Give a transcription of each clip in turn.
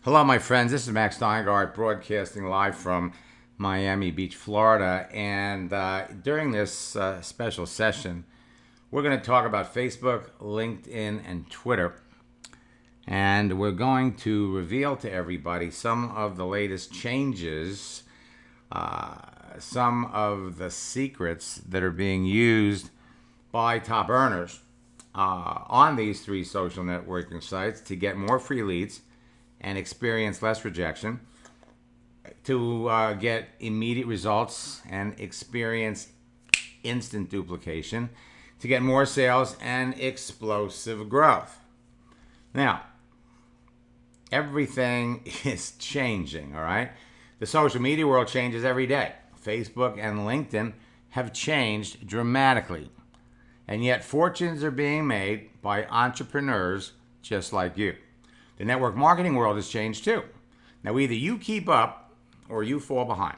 Hello, my friends. This is Max Steingart, broadcasting live from Miami Beach, Florida. And during this special session, we're going to talk about Facebook, LinkedIn, and Twitter. And we're going to reveal to everybody some of the latest changes, some of the secrets that are being used by top earners on these three social networking sites to get more free leads and experience less rejection, to get immediate results and experience instant duplication, to get more sales and explosive growth. Now, everything is changing, all right? The social media world changes every day. Facebook and LinkedIn have changed dramatically, and yet fortunes are being made by entrepreneurs just like you. The network marketing world has changed too. Now, either you keep up or you fall behind.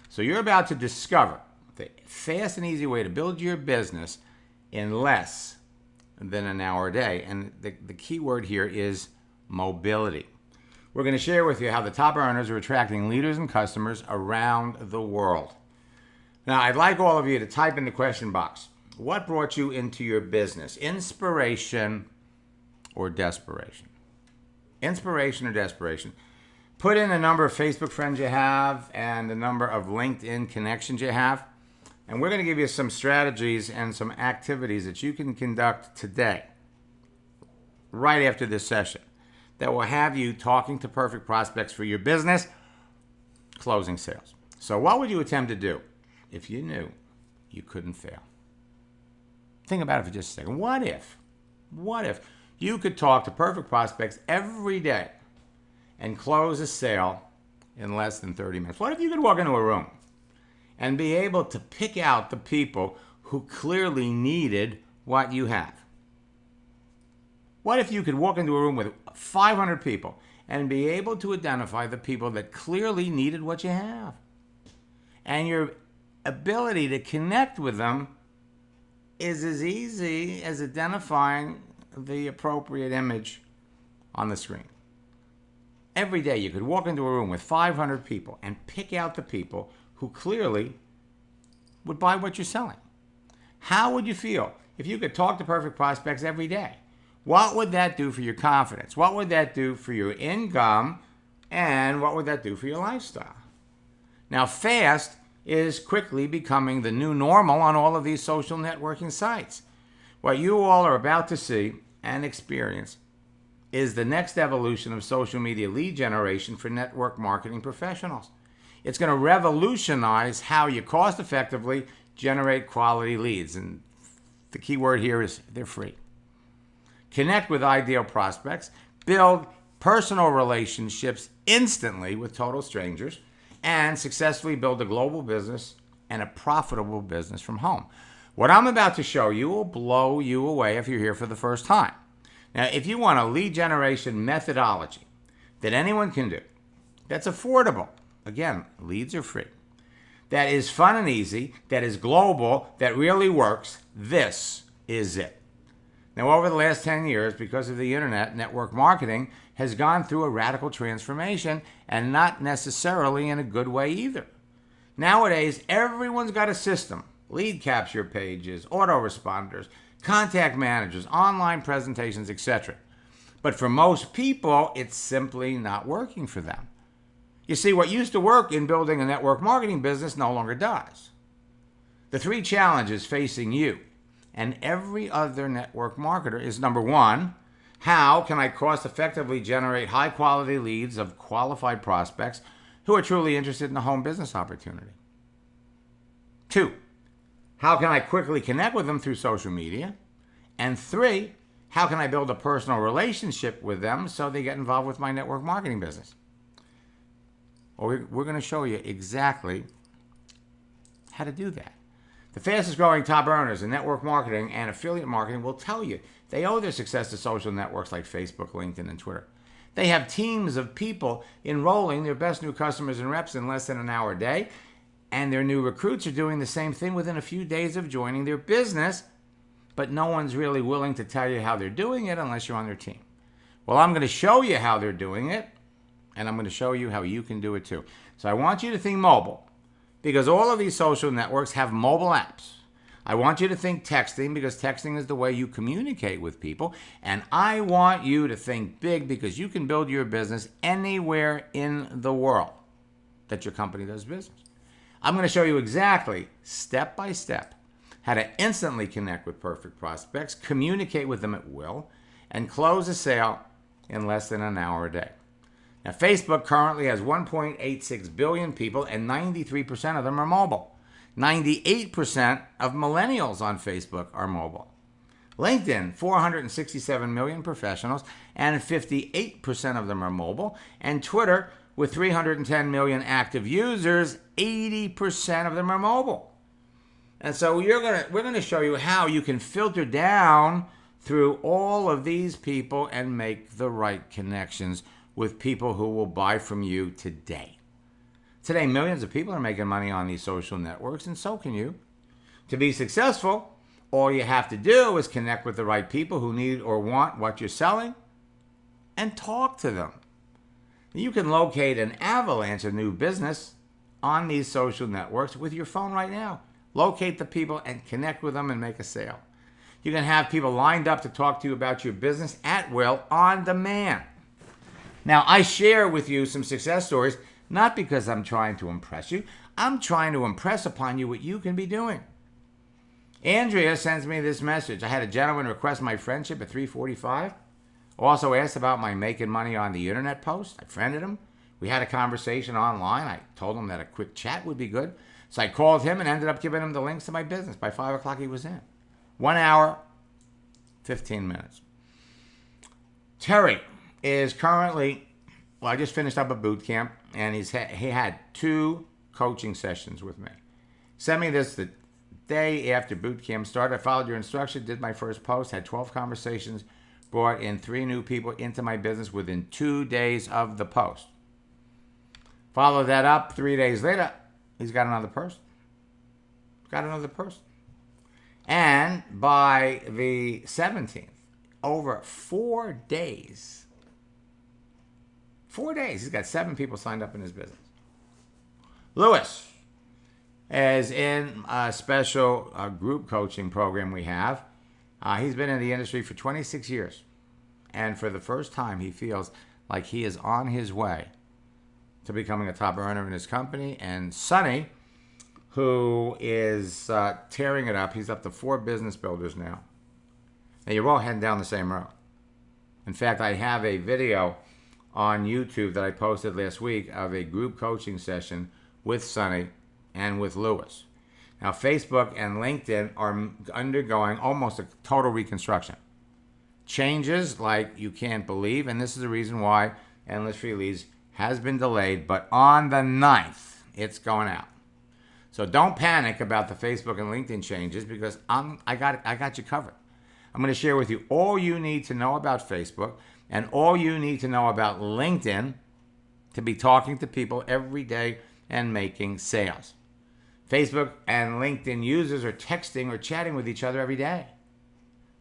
So you're about to discover the fast and easy way to build your business in less than an hour a day. And the key word here is mobility. We're going to share with you how the top earners are attracting leaders and customers around the world. Now, I'd like all of you to type in the question box, what brought you into your business? Inspiration or desperation? Inspiration or desperation? Put in the number of Facebook friends you have and the number of LinkedIn connections you have. And we're going to give you some strategies and some activities that you can conduct today, right after this session, that will have you talking to perfect prospects for your business, closing sales. So what would you attempt to do if you knew you couldn't fail? Think about it for just a second. What if you could talk to perfect prospects every day and close a sale in less than 30 minutes? What if you could walk into a room and be able to pick out the people who clearly needed what you have? What if you could walk into a room with 500 people and be able to identify the people that clearly needed what you have? And your ability to connect with them is as easy as identifying the appropriate image on the screen. Every day you could walk into a room with 500 people and pick out the people who clearly would buy what you're selling. How would you feel if you could talk to perfect prospects every day? What would that do for your confidence? What would that do for your income? And what would that do for your lifestyle? Now, fast is quickly becoming the new normal on all of these social networking sites. What you all are about to see and experience is the next evolution of social media lead generation for network marketing professionals. It's going to revolutionize how you cost effectively generate quality leads. And the key word here is they're free. Connect with ideal prospects, build personal relationships instantly with total strangers, and successfully build a global business and a profitable business from home. What I'm about to show you will blow you away if you're here for the first time. Now, if you want a lead generation methodology that anyone can do, that's affordable, again, leads are free, that is fun and easy, that is global, that really works, this is it. Now, over the last 10 years, because of the internet, network marketing has gone through a radical transformation, and not necessarily in a good way either. Nowadays, everyone's got a system. Lead capture pages, autoresponders, contact managers, online presentations, etc. But for most people, it's simply not working for them. You see, what used to work in building a network marketing business no longer does. The three challenges facing you and every other network marketer is, number one, how can I cost effectively generate high quality leads of qualified prospects who are truly interested in a home business opportunity? Two, how can I quickly connect with them through social media? And three, how can I build a personal relationship with them so they get involved with my network marketing business? Well, we're going to show you exactly how to do that. The fastest growing top earners in network marketing and affiliate marketing will tell you they owe their success to social networks like Facebook, LinkedIn, and Twitter. They have teams of people enrolling their best new customers and reps in less than an hour a day, and their new recruits are doing the same thing within a few days of joining their business, but no one's really willing to tell you how they're doing it unless you're on their team. Well, I'm going to show you how they're doing it, And I'm going to show you how you can do it too. So I want you to think mobile, because all of these social networks have mobile apps. I want you to think texting, because texting is the way you communicate with people. And I want you to think big, because you can build your business anywhere in the world that your company does business. I'm going to show you exactly, step by step, how to instantly connect with perfect prospects, communicate with them at will, and close a sale in less than an hour a day. Now, Facebook currently has 1.86 billion people, and 93% of them are mobile. 98% of millennials on Facebook are mobile. LinkedIn, 467 million professionals, and 58% of them are mobile. And Twitter, with 310 million active users, 80% of them are mobile. And so we're going to show you how you can filter down through all of these people and make the right connections with people who will buy from you today. Today, millions of people are making money on these social networks, and so can you. To be successful, all you have to do is connect with the right people who need or want what you're selling and talk to them. You can locate an avalanche of new business on these social networks with your phone right now. Locate the people and connect with them and make a sale. You can have people lined up to talk to you about your business at will, on demand. Now, I share with you some success stories, not because I'm trying to impress you. I'm trying to impress upon you what you can be doing. Andrea sends me this message. I had a gentleman request my friendship at 3:45. Also asked about my making money on the internet post. I friended him. We had a conversation online. I told him that a quick chat would be good. So I called him and ended up giving him the links to my business. By 5 o'clock, he was in. 1 hour, 15 minutes. Terry is currently, I just finished up a boot camp, and he had 2 coaching sessions with me. Sent me this the day after boot camp started. I followed your instructions, did my first post, had 12 conversations, brought in 3 new people into my business within 2 days of the post. Follow that up 3 days later, he's got another person. And by the 17th, over 4 days, he's got 7 people signed up in his business. Lewis is in a special group coaching program we have. He's been in the industry for 26 years. And for the first time, he feels like he is on his way to becoming a top earner in his company. And Sonny, who is tearing it up, he's up to 4 business builders now. And you're all heading down the same road. In fact, I have a video on YouTube that I posted last week of a group coaching session with Sonny and with Lewis. Now, Facebook and LinkedIn are undergoing almost a total reconstruction. Changes like you can't believe, and this is the reason why Endless Free Leads has been delayed, but on the 9th, it's going out. So don't panic about the Facebook and LinkedIn changes, because I got you covered. I'm going to share with you all you need to know about Facebook and all you need to know about LinkedIn to be talking to people every day and making sales. Facebook and LinkedIn users are texting or chatting with each other every day.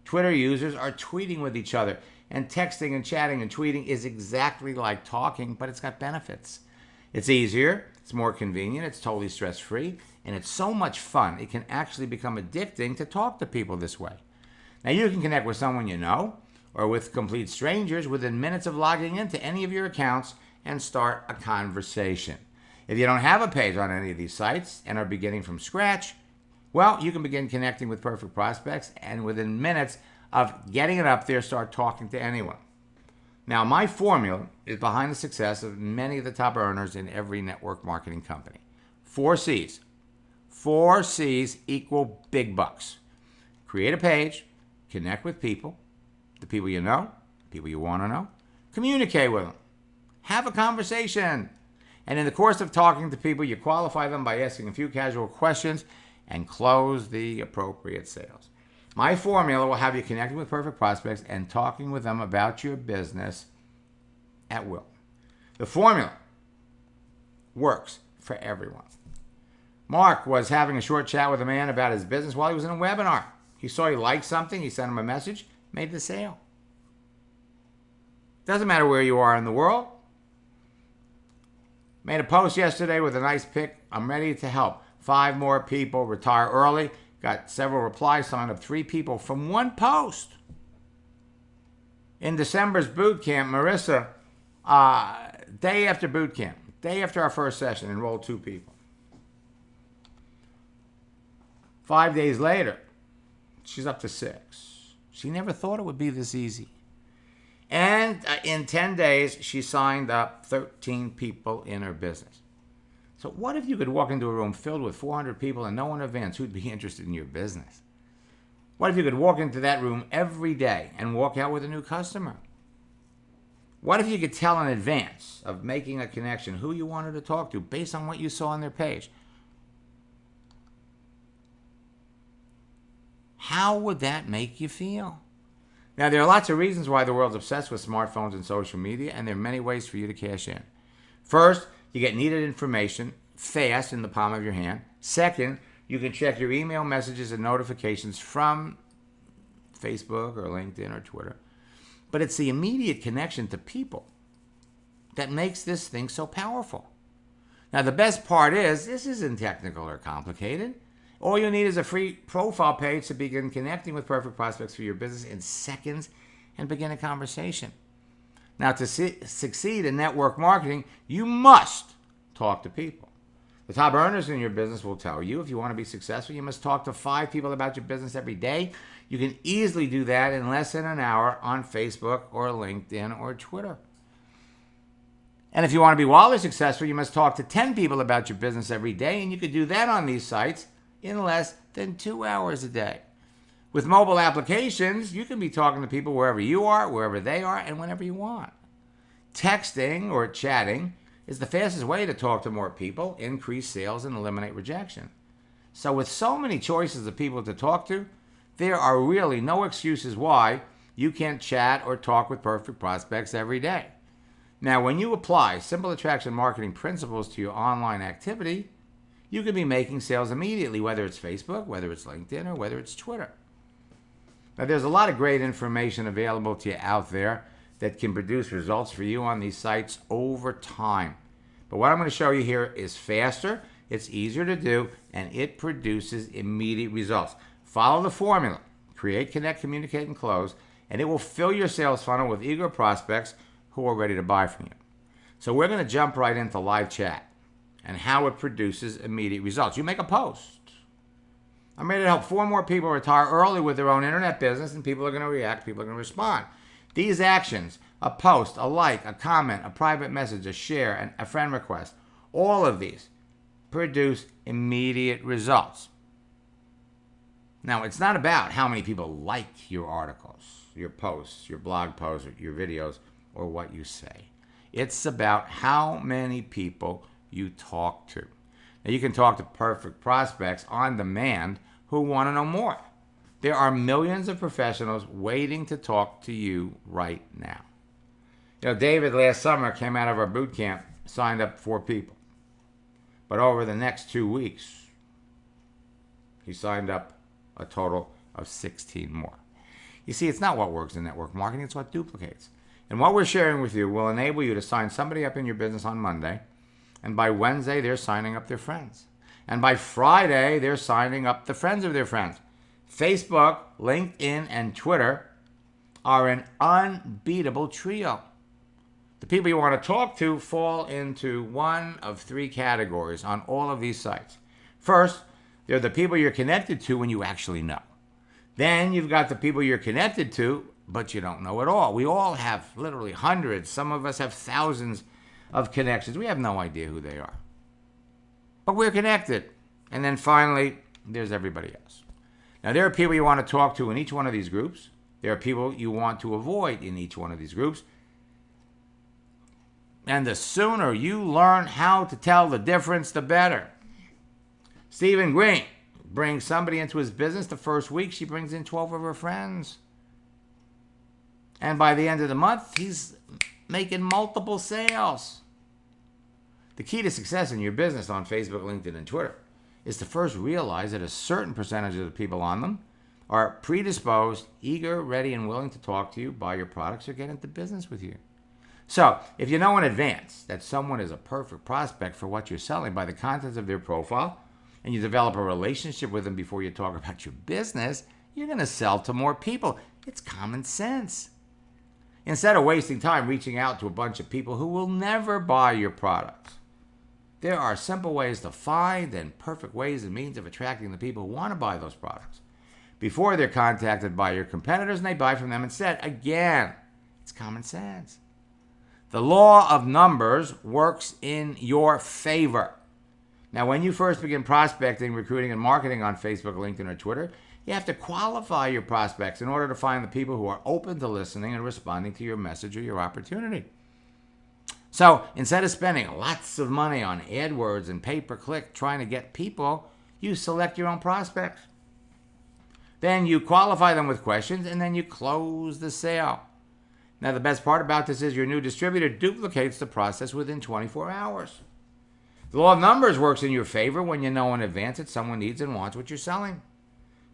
Twitter users are tweeting with each other. And texting and chatting and tweeting is exactly like talking, but it's got benefits. It's easier, it's more convenient, it's totally stress-free, and it's so much fun, it can actually become addicting to talk to people this way. Now, you can connect with someone you know or with complete strangers within minutes of logging into any of your accounts and start a conversation. If you don't have a page on any of these sites and are beginning from scratch, well, you can begin connecting with perfect prospects, and within minutes of getting it up there, start talking to anyone. Now, my formula is behind the success of many of the top earners in every network marketing company. 4 C's. 4 C's equal big bucks. Create a page, connect with people, the people you know, people you want to know, communicate with them, have a conversation. And in the course of talking to people, you qualify them by asking a few casual questions and close the appropriate sales. My formula will have you connecting with perfect prospects and talking with them about your business at will. The formula works for everyone. Mark was having a short chat with a man about his business while he was in a webinar. He saw he liked something, he sent him a message, made the sale. Doesn't matter where you are in the world. Made a post yesterday with a nice pic. I'm ready to help 5 more people retire early. Got several replies, signed up 3 people from one post. In December's boot camp, Marissa, day after boot camp, day after our first session, enrolled 2 people. 5 days later, she's up to 6. She never thought it would be this easy. And in 10 days, she signed up 13 people in her business. So what if you could walk into a room filled with 400 people and know in advance who'd be interested in your business? What if you could walk into that room every day and walk out with a new customer? What if you could tell in advance of making a connection who you wanted to talk to based on what you saw on their page? How would that make you feel? Now, there are lots of reasons why the world's obsessed with smartphones and social media, and there are many ways for you to cash in. First, you get needed information fast in the palm of your hand. Second, you can check your email messages and notifications from Facebook or LinkedIn or Twitter. But it's the immediate connection to people that makes this thing so powerful. Now, the best part is, this isn't technical or complicated. All you need is a free profile page to begin connecting with perfect prospects for your business in seconds and begin a conversation. Now, to succeed in network marketing, you must talk to people. The top earners in your business will tell you if you want to be successful, you must talk to 5 people about your business every day. You can easily do that in less than an hour on Facebook or LinkedIn or Twitter. And if you want to be wildly successful, you must talk to 10 people about your business every day, and you could do that on these sites in less than 2 hours a day. With mobile applications, you can be talking to people wherever you are, wherever they are, and whenever you want. Texting or chatting is the fastest way to talk to more people, increase sales, and eliminate rejection. So with so many choices of people to talk to, there are really no excuses why you can't chat or talk with perfect prospects every day. Now, when you apply simple attraction marketing principles to your online activity, you can be making sales immediately, whether it's Facebook, whether it's LinkedIn, or whether it's Twitter. Now, there's a lot of great information available to you out there that can produce results for you on these sites over time. But what I'm going to show you here is faster, it's easier to do, and it produces immediate results. Follow the formula. Create, connect, communicate, and close, and it will fill your sales funnel with eager prospects who are ready to buy from you. So we're going to jump right into live chat and how it produces immediate results. You make a post. I'm ready to help 4 more people retire early with their own internet business, and people are going to react, people are going to respond. These actions, a post, a like, a comment, a private message, a share, and a friend request, all of these produce immediate results. Now, it's not about how many people like your articles, your posts, your blog posts, your videos, or what you say. It's about how many people you talk to. Now, you can talk to perfect prospects on demand who want to know more. There are millions of professionals waiting to talk to you right now. You know, David last summer came out of our boot camp, signed up 4 people. But over the next 2 weeks, he signed up a total of 16 more. You see, it's not what works in network marketing, it's what duplicates. And what we're sharing with you will enable you to sign somebody up in your business on Monday, and by Wednesday, they're signing up their friends. And by Friday, they're signing up the friends of their friends. Facebook, LinkedIn, and Twitter are an unbeatable trio. The people you want to talk to fall into one of 3 categories on all of these sites. First, they're the people you're connected to when you actually know. Then you've got the people you're connected to, but you don't know at all. We all have literally hundreds. Some of us have thousands of connections. We have no idea who they are. But we're connected. And then finally, there's everybody else. Now, there are people you want to talk to in each one of these groups. There are people you want to avoid in each one of these groups. And the sooner you learn how to tell the difference, the better. Stephen Green brings somebody into his business. The first week, she brings in 12 of her friends. And by the end of the month, he's making multiple sales. The key to success in your business on Facebook, LinkedIn, and Twitter is to first realize that a certain percentage of the people on them are predisposed, eager, ready, and willing to talk to you, buy your products, or get into business with you. So, if you know in advance that someone is a perfect prospect for what you're selling by the contents of their profile, and you develop a relationship with them before you talk about your business, you're going to sell to more people. It's common sense. Instead of wasting time reaching out to a bunch of people who will never buy your products, there are simple ways to find and perfect ways and means of attracting the people who want to buy those products before they're contacted by your competitors and they buy from them instead. Again, it's common sense. The law of numbers works in your favor. Now, when you first begin prospecting, recruiting, and marketing on Facebook, LinkedIn, or Twitter, you have to qualify your prospects in order to find the people who are open to listening and responding to your message or your opportunity. So instead of spending lots of money on AdWords and pay-per-click trying to get people, you select your own prospects. Then you qualify them with questions, and then you close the sale. Now, the best part about this is your new distributor duplicates the process within 24 hours. The law of numbers works in your favor when you know in advance that someone needs and wants what you're selling.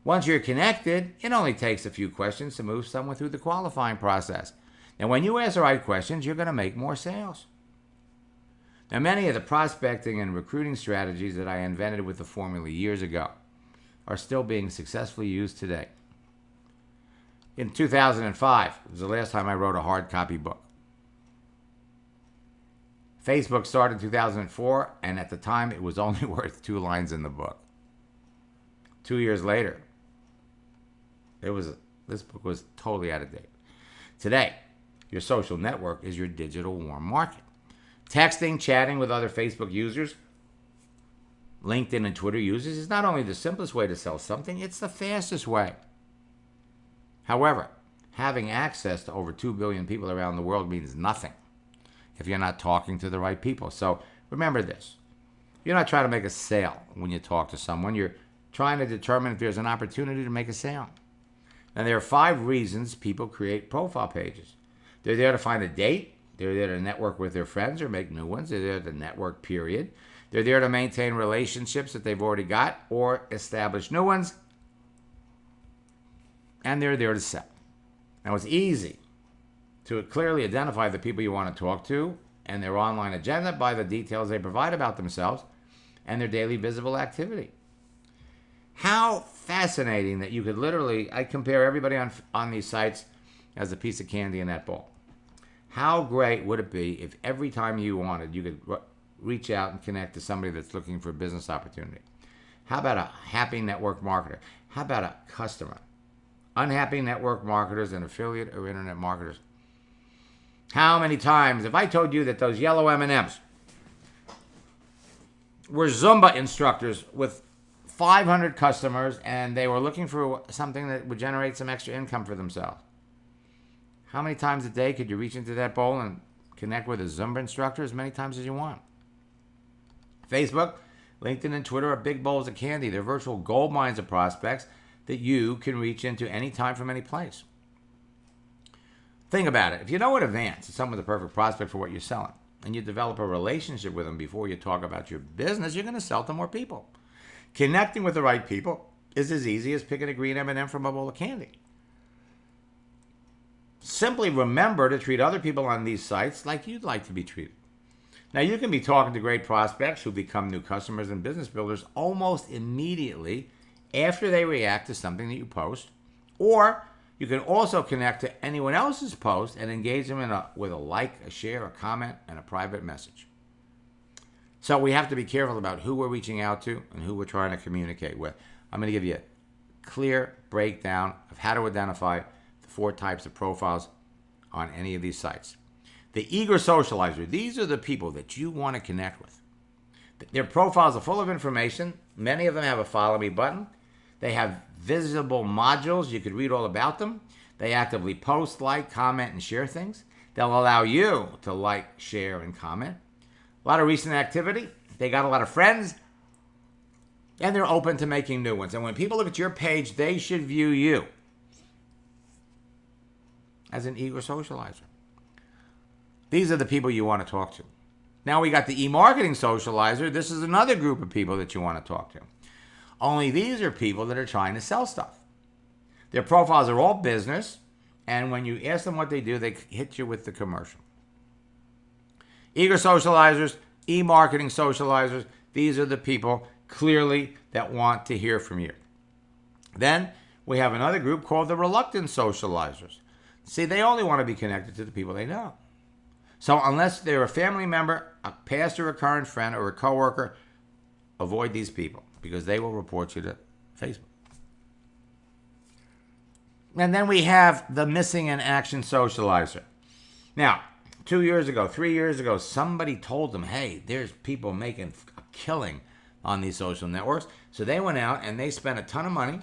Once you're connected, it only takes a few questions to move someone through the qualifying process. Now, when you ask the right questions, you're going to make more sales. Now, many of the prospecting and recruiting strategies that I invented with the formula years ago are still being successfully used today. In 2005, it was the last time I wrote a hard copy book. Facebook started in 2004, and at the time, it was only worth 2 lines in the book. 2 years later, this book was totally out of date. Today, your social network is your digital warm market. Texting, chatting with other Facebook users, LinkedIn and Twitter users is not only the simplest way to sell something, it's the fastest way. However, having access to over 2 billion people around the world means nothing if you're not talking to the right people. So remember this. You're not trying to make a sale when you talk to someone. You're trying to determine if there's an opportunity to make a sale. Now, there are 5 reasons people create profile pages. They're there to find a date. They're there to network with their friends or make new ones. They're there to network, period. They're there to maintain relationships that they've already got or establish new ones. And they're there to sell. Now, it's easy to clearly identify the people you want to talk to and their online agenda by the details they provide about themselves and their daily visible activity. How fascinating that you could literally, I compare everybody on these sites as a piece of candy in that bowl. How great would it be if every time you wanted, you could reach out and connect to somebody that's looking for a business opportunity? How about a happy network marketer? How about a customer? Unhappy network marketers and affiliate or internet marketers. How many times, if I told you that those yellow M&Ms were Zumba instructors with 500 customers and they were looking for something that would generate some extra income for themselves, how many times a day could you reach into that bowl and connect with a Zumba instructor? As many times as you want. Facebook, LinkedIn, and Twitter are big bowls of candy. They're virtual gold mines of prospects that you can reach into anytime from any place. Think about it. If you know in advance that someone's the perfect prospect for what you're selling, and you develop a relationship with them before you talk about your business, you're going to sell to more people. Connecting with the right people is as easy as picking a green M&M from a bowl of candy. Simply remember to treat other people on these sites like you'd like to be treated. Now, you can be talking to great prospects who become new customers and business builders almost immediately after they react to something that you post, or you can also connect to anyone else's post and engage them with a like, a share, a comment, and a private message. So we have to be careful about who we're reaching out to and who we're trying to communicate with. I'm going to give you a clear breakdown of how to identify the 4 types of profiles on any of these sites. The eager socializer, these are the people that you want to connect with. Their profiles are full of information. Many of them have a follow me button. They have visible modules. You could read all about them. They actively post, like, comment, and share things. They'll allow you to like, share, and comment. A lot of recent activity. They got a lot of friends. And they're open to making new ones. And when people look at your page, they should view you as an eager socializer. These are the people you want to talk to. Now we got the e-marketing socializer. This is another group of people that you want to talk to. Only these are people that are trying to sell stuff. Their profiles are all business, and when you ask them what they do, they hit you with the commercial. Eager socializers, e-marketing socializers, these are the people clearly that want to hear from you. Then we have another group called the reluctant socializers. See, they only want to be connected to the people they know. So unless they're a family member, a past or a current friend, or a coworker, avoid these people because they will report you to Facebook. And then we have the missing in action socializer. Now, 2 years ago, 3 years ago, somebody told them, hey, there's people making a killing on these social networks. So they went out and they spent a ton of money.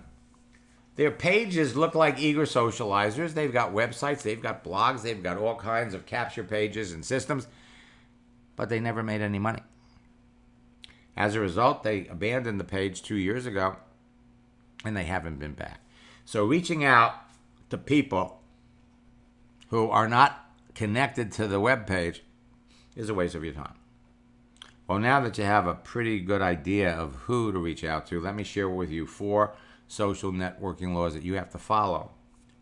Their pages look like eager socializers. They've got websites, they've got blogs, they've got all kinds of capture pages and systems, but they never made any money. As a result, they abandoned the page 2 years ago, and they haven't been back. So reaching out to people who are not connected to the web page is a waste of your time. Well, now that you have a pretty good idea of who to reach out to, let me share with you 4 social networking laws that you have to follow,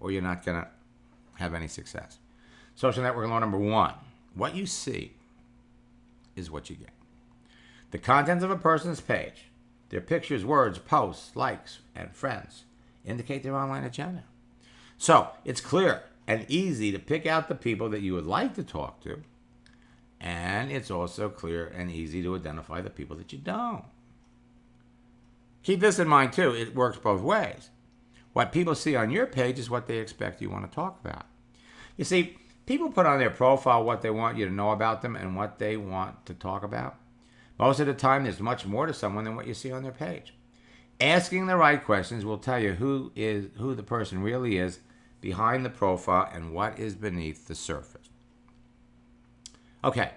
or you're not going to have any success. Social networking law number 1, what you see is what you get. The contents of a person's page, their pictures, words, posts, likes, and friends indicate their online agenda. So it's clear and easy to pick out the people that you would like to talk to, and it's also clear and easy to identify the people that you don't. Keep this in mind too, it works both ways. What people see on your page is what they expect you want to talk about. You see, people put on their profile what they want you to know about them and what they want to talk about. Most of the time, there's much more to someone than what you see on their page. Asking the right questions will tell you who the person really is behind the profile and what is beneath the surface. Okay,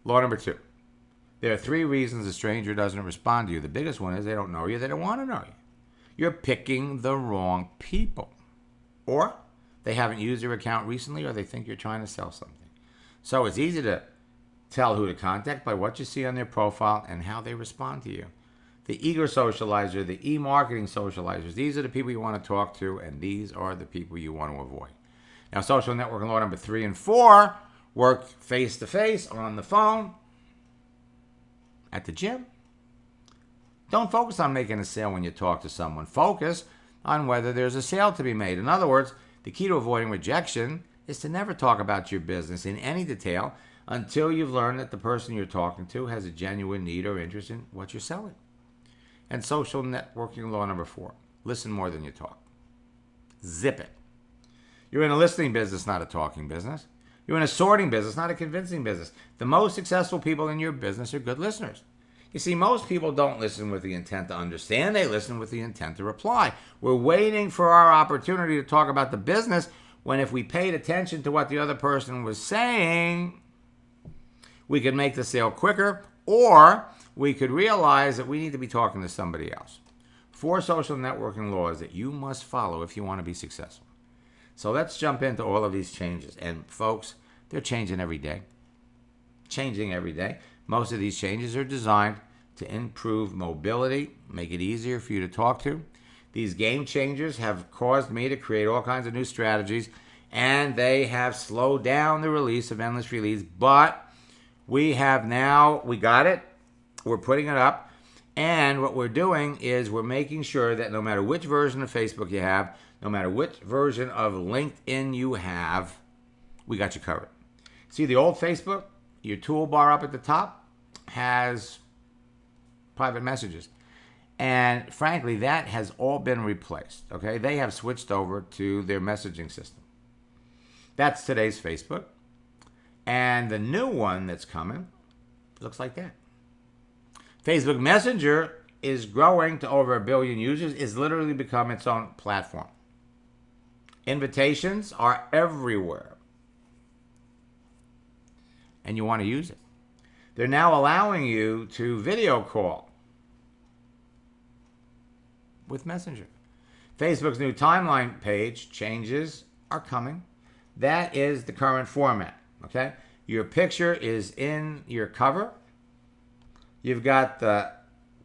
law number 2. There are 3 reasons a stranger doesn't respond to you. The biggest one is they don't know you, they don't want to know you. You're picking the wrong people. Or they haven't used your account recently, or they think you're trying to sell something. So it's easy to tell who to contact by what you see on their profile and how they respond to you. The eager socializer, the e-marketing socializers, these are the people you want to talk to, and these are the people you want to avoid. Now, social networking law number 3 and 4, work face-to-face, on the phone, at the gym. Don't focus on making a sale when you talk to someone. Focus on whether there's a sale to be made. In other words, the key to avoiding rejection is to never talk about your business in any detail until you've learned that the person you're talking to has a genuine need or interest in what you're selling. And social networking law number 4, listen more than you talk. Zip it. You're in a listening business, not a talking business. You're in a sorting business, not a convincing business. The most successful people in your business are good listeners. You see, most people don't listen with the intent to understand. They listen with the intent to reply. We're waiting for our opportunity to talk about the business when if we paid attention to what the other person was saying, we could make the sale quicker, or we could realize that we need to be talking to somebody else. 4 social networking laws that you must follow if you want to be successful. So let's jump into all of these changes. And folks, they're changing every day. Changing every day. Most of these changes are designed to improve mobility, make it easier for you to talk to. These game changers have caused me to create all kinds of new strategies, and they have slowed down the release of endless release, but we got it. We're putting it up. And what we're doing is we're making sure that no matter which version of Facebook you have, no matter which version of LinkedIn you have, we got you covered. See the old Facebook? Your toolbar up at the top has private messages. And frankly, that has all been replaced. Okay? They have switched over to their messaging system. That's today's Facebook. And the new one that's coming looks like that. Facebook Messenger is growing to over 1 billion users. It's literally become its own platform. Invitations are everywhere. And you want to use it. They're now allowing you to video call with Messenger. Facebook's new timeline page changes are coming. That is the current format. Okay? Your picture is in your cover. You've got the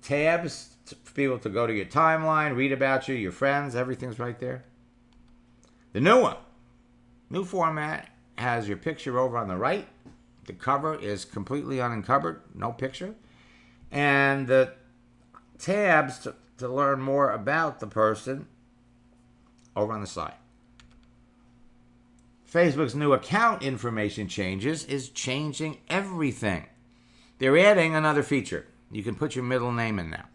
tabs for people to go to your timeline, read about you, your friends, everything's right there. The new one, new format, has your picture over on the right, The cover is completely unencumbered, no picture. And the tabs to learn more about the person over on the side. Facebook's new account information changes is changing everything. They're adding another feature. You can put your middle name in now.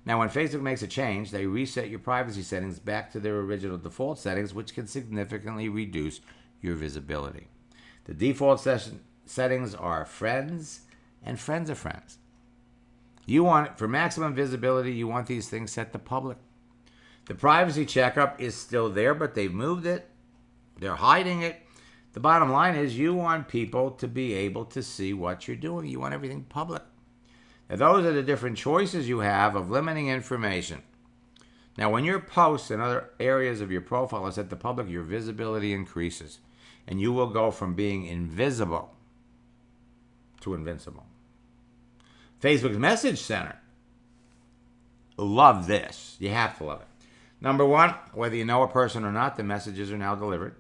Now, when Facebook makes a change, they reset your privacy settings back to their original default settings, which can significantly reduce your visibility. The default settings are friends and friends of friends. For maximum visibility, you want these things set to public. The privacy checkup is still there, but they've moved it. They're hiding it. The bottom line is you want people to be able to see what you're doing. You want everything public. Now, those are the different choices you have of limiting information. Now, when your posts and other areas of your profile are set to public, your visibility increases. And you will go from being invisible to invincible. Facebook's Message Center. Love this. You have to love it. Number one, whether you know a person or not, the messages are now delivered.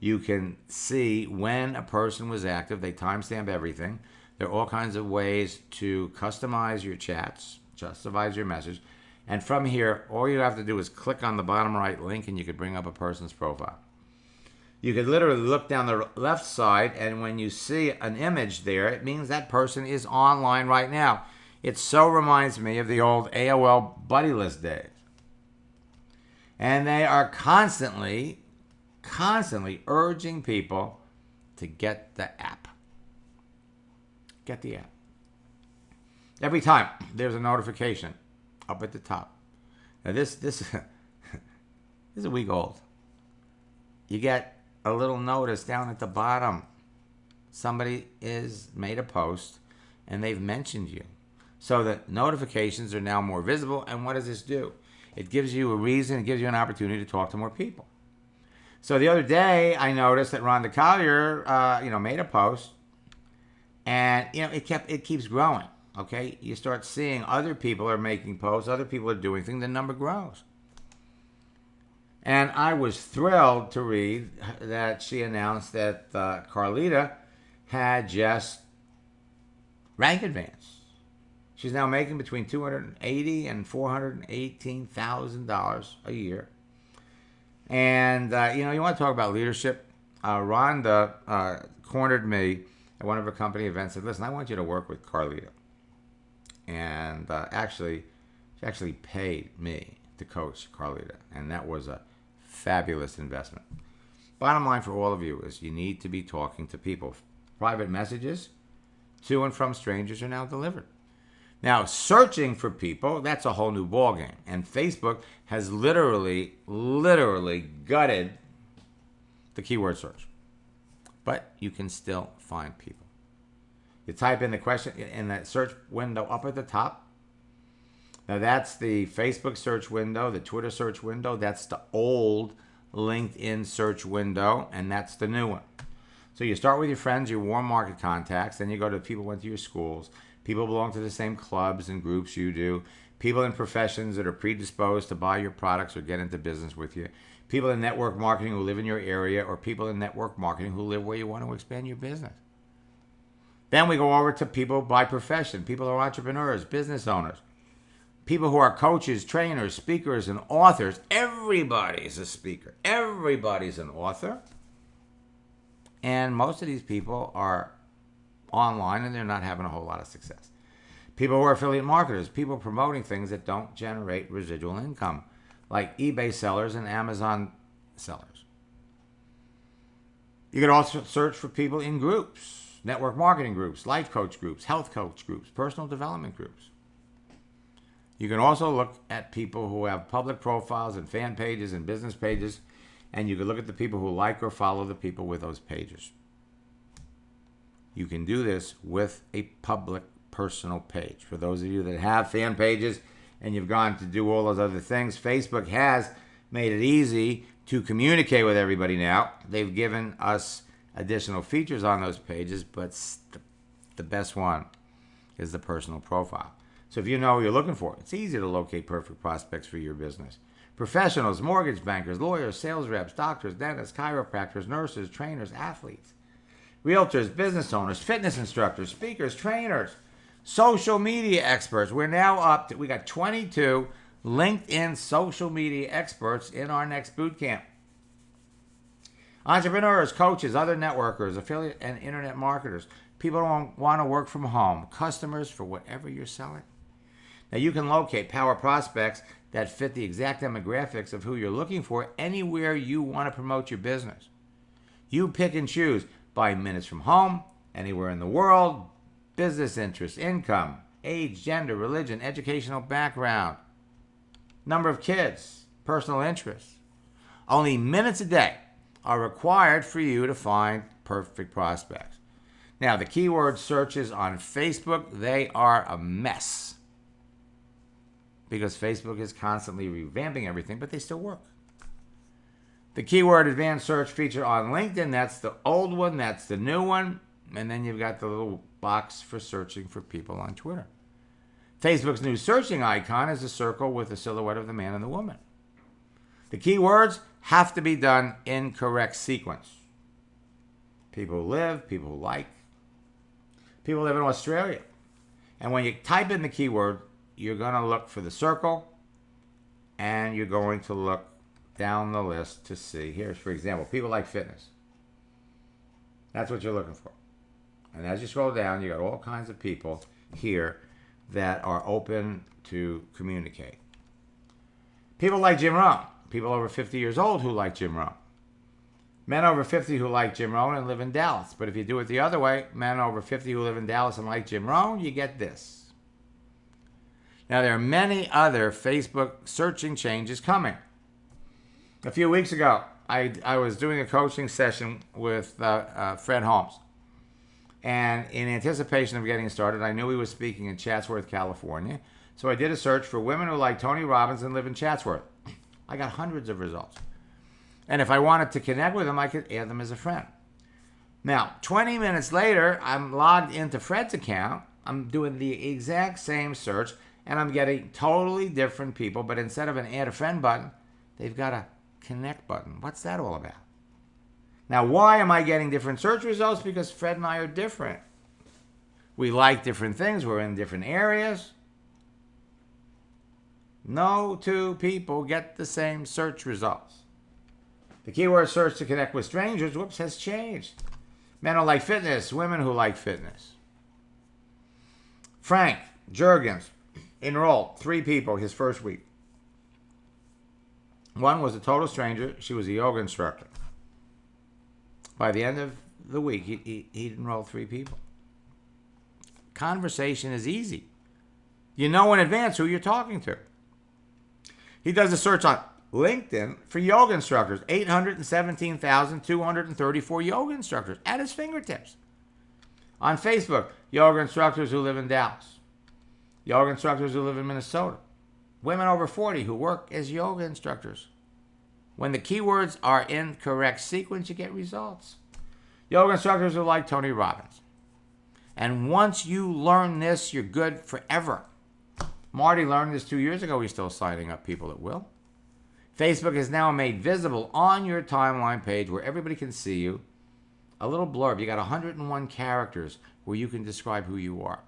You can see when a person was active. They timestamp everything. There are all kinds of ways to customize your chats, customize your message. And from here, all you have to do is click on the bottom right link and you could bring up a person's profile. You could literally look down the left side, and when you see an image there, it means that person is online right now. It so reminds me of the old AOL buddy list days. And they are constantly urging people to get the app. Get the app. Every time there's a notification up at the top. Now this is a week old. You get a little notice down at the bottom. Somebody is made a post and they've mentioned you. So the notifications are now more visible. And what does this do? It gives you a reason, it gives you an opportunity to talk to more people. So the other day I noticed that Rhonda Collier made a post, and it keeps growing. Okay? You start seeing other people are making posts, other people are doing things, the number grows. And I was thrilled to read that she announced that Carlita had just rank advanced. She's now making between $280,000 and $418,000 a year. And, you want to talk about leadership? Rhonda cornered me at one of her company events and said, listen, I want you to work with Carlita. And she actually paid me to coach Carlita. And that was a fabulous investment. Bottom line for all of you is you need to be talking to people. Private messages to and from strangers are now delivered. Now, searching for people, that's a whole new ballgame. And Facebook has literally gutted the keyword search. But you can still find people. You type in the question in that search window up at the top. Now, that's the Facebook search window, the Twitter search window. That's the old LinkedIn search window, and that's the new one. So you start with your friends, your warm market contacts. Then you go to people who went to your schools. People belong to the same clubs and groups you do. People in professions that are predisposed to buy your products or get into business with you. People in network marketing who live in your area, or people in network marketing who live where you want to expand your business. Then we go over to people by profession. People who are entrepreneurs, business owners. People who are coaches, trainers, speakers, and authors. Everybody's a speaker. Everybody's an author. And most of these people are online and they're not having a whole lot of success. People who are affiliate marketers, people promoting things that don't generate residual income, like eBay sellers and Amazon sellers. You can also search for people in groups, network marketing groups, life coach groups, health coach groups, personal development groups. You can also look at people who have public profiles and fan pages and business pages, and you can look at the people who like or follow the people with those pages. You can do this with a public personal page. For those of you that have fan pages and you've gone to do all those other things, Facebook has made it easy to communicate with everybody now. They've given us additional features on those pages, but the best one is the personal profile. So if you know what you're looking for, it's easy to locate perfect prospects for your business. Professionals, mortgage bankers, lawyers, sales reps, doctors, dentists, chiropractors, nurses, trainers, athletes. realtors, business owners, fitness instructors, speakers, trainers, social media experts. We're now up to, we got 22 LinkedIn social media experts in our next boot camp. Entrepreneurs, coaches, other networkers, affiliate and internet marketers, people who want to work from home, customers for whatever you're selling. Now you can locate power prospects that fit the exact demographics of who you're looking for anywhere you want to promote your business. You pick and choose by minutes from home, anywhere in the world, business interests, income, age, gender, religion, educational background, number of kids, personal interests. Only minutes a day are required for you to find perfect prospects. Now, the keyword searches on Facebook, they are a mess because Facebook is constantly revamping everything, but they still work. The keyword advanced search feature on LinkedIn, that's the old one, that's the new one, and then you've got the little box for searching for people on Twitter. Facebook's new searching icon is a circle with a silhouette of the man and the woman. The keywords have to be done in correct sequence. People who live, people who like. People live in Australia. And when you type in the keyword, you're going to look for the circle, and you're going to look down the list to see. Here's, for example, people like fitness. That's what you're looking for. And as you scroll down, you got all kinds of people here that are open to communicate. People like Jim Rohn. People over 50 years old who like Jim Rohn. Men over 50 who like Jim Rohn and live in Dallas. But if you do it the other way, men over 50 who live in Dallas and like Jim Rohn, you get this. Now, there are many other Facebook searching changes coming. A few weeks ago, I was doing a coaching session with Fred Holmes. And in anticipation of getting started, I knew he was speaking in Chatsworth, California. So I did a search for women who like Tony Robbins and live in Chatsworth. I got hundreds of results. And if I wanted to connect with them, I could add them as a friend. Now, 20 minutes later, I'm logged into Fred's account. I'm doing the exact same search, and I'm getting totally different people. But instead of an add a friend button, they've got a connect button. What's that all about? Now, why am I getting different search results? Because Fred and I are different. We like different things. We're in different areas. No two people get the same search results. The keyword search to connect with strangers, has changed. Men who like fitness, women who like fitness. Frank Jurgens enrolled 3 people his first week. One was a total stranger. She was a yoga instructor. By the end of the week, he'd enrolled 3 people. Conversation is easy. You know in advance who you're talking to. He does a search on LinkedIn for yoga instructors. 817,234 yoga instructors at his fingertips. On Facebook, yoga instructors who live in Dallas. Yoga instructors who live in Minnesota. Women over 40 who work as yoga instructors. When the keywords are in correct sequence, you get results. Yoga instructors who like Tony Robbins. And once you learn this, you're good forever. Marty learned this 2 years ago. He's still signing up people at will. Facebook is now made visible on your timeline page where everybody can see you. A little blurb. You got 101 characters where you can describe who you are.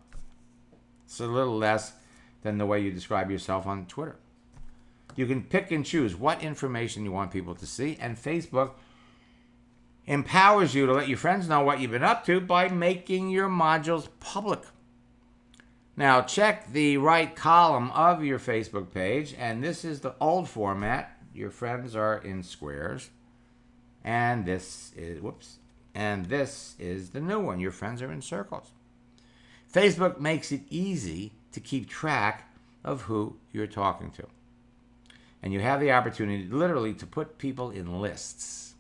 It's a little less than the way you describe yourself on Twitter. You can pick and choose what information you want people to see, and Facebook empowers you to let your friends know what you've been up to by making your modules public. Now, check the right column of your Facebook page, and this is the old format. Your friends are in squares, and this is, and this is the new one. Your friends are in circles. Facebook makes it easy to keep track of who you're talking to. And you have the opportunity literally to put people in lists.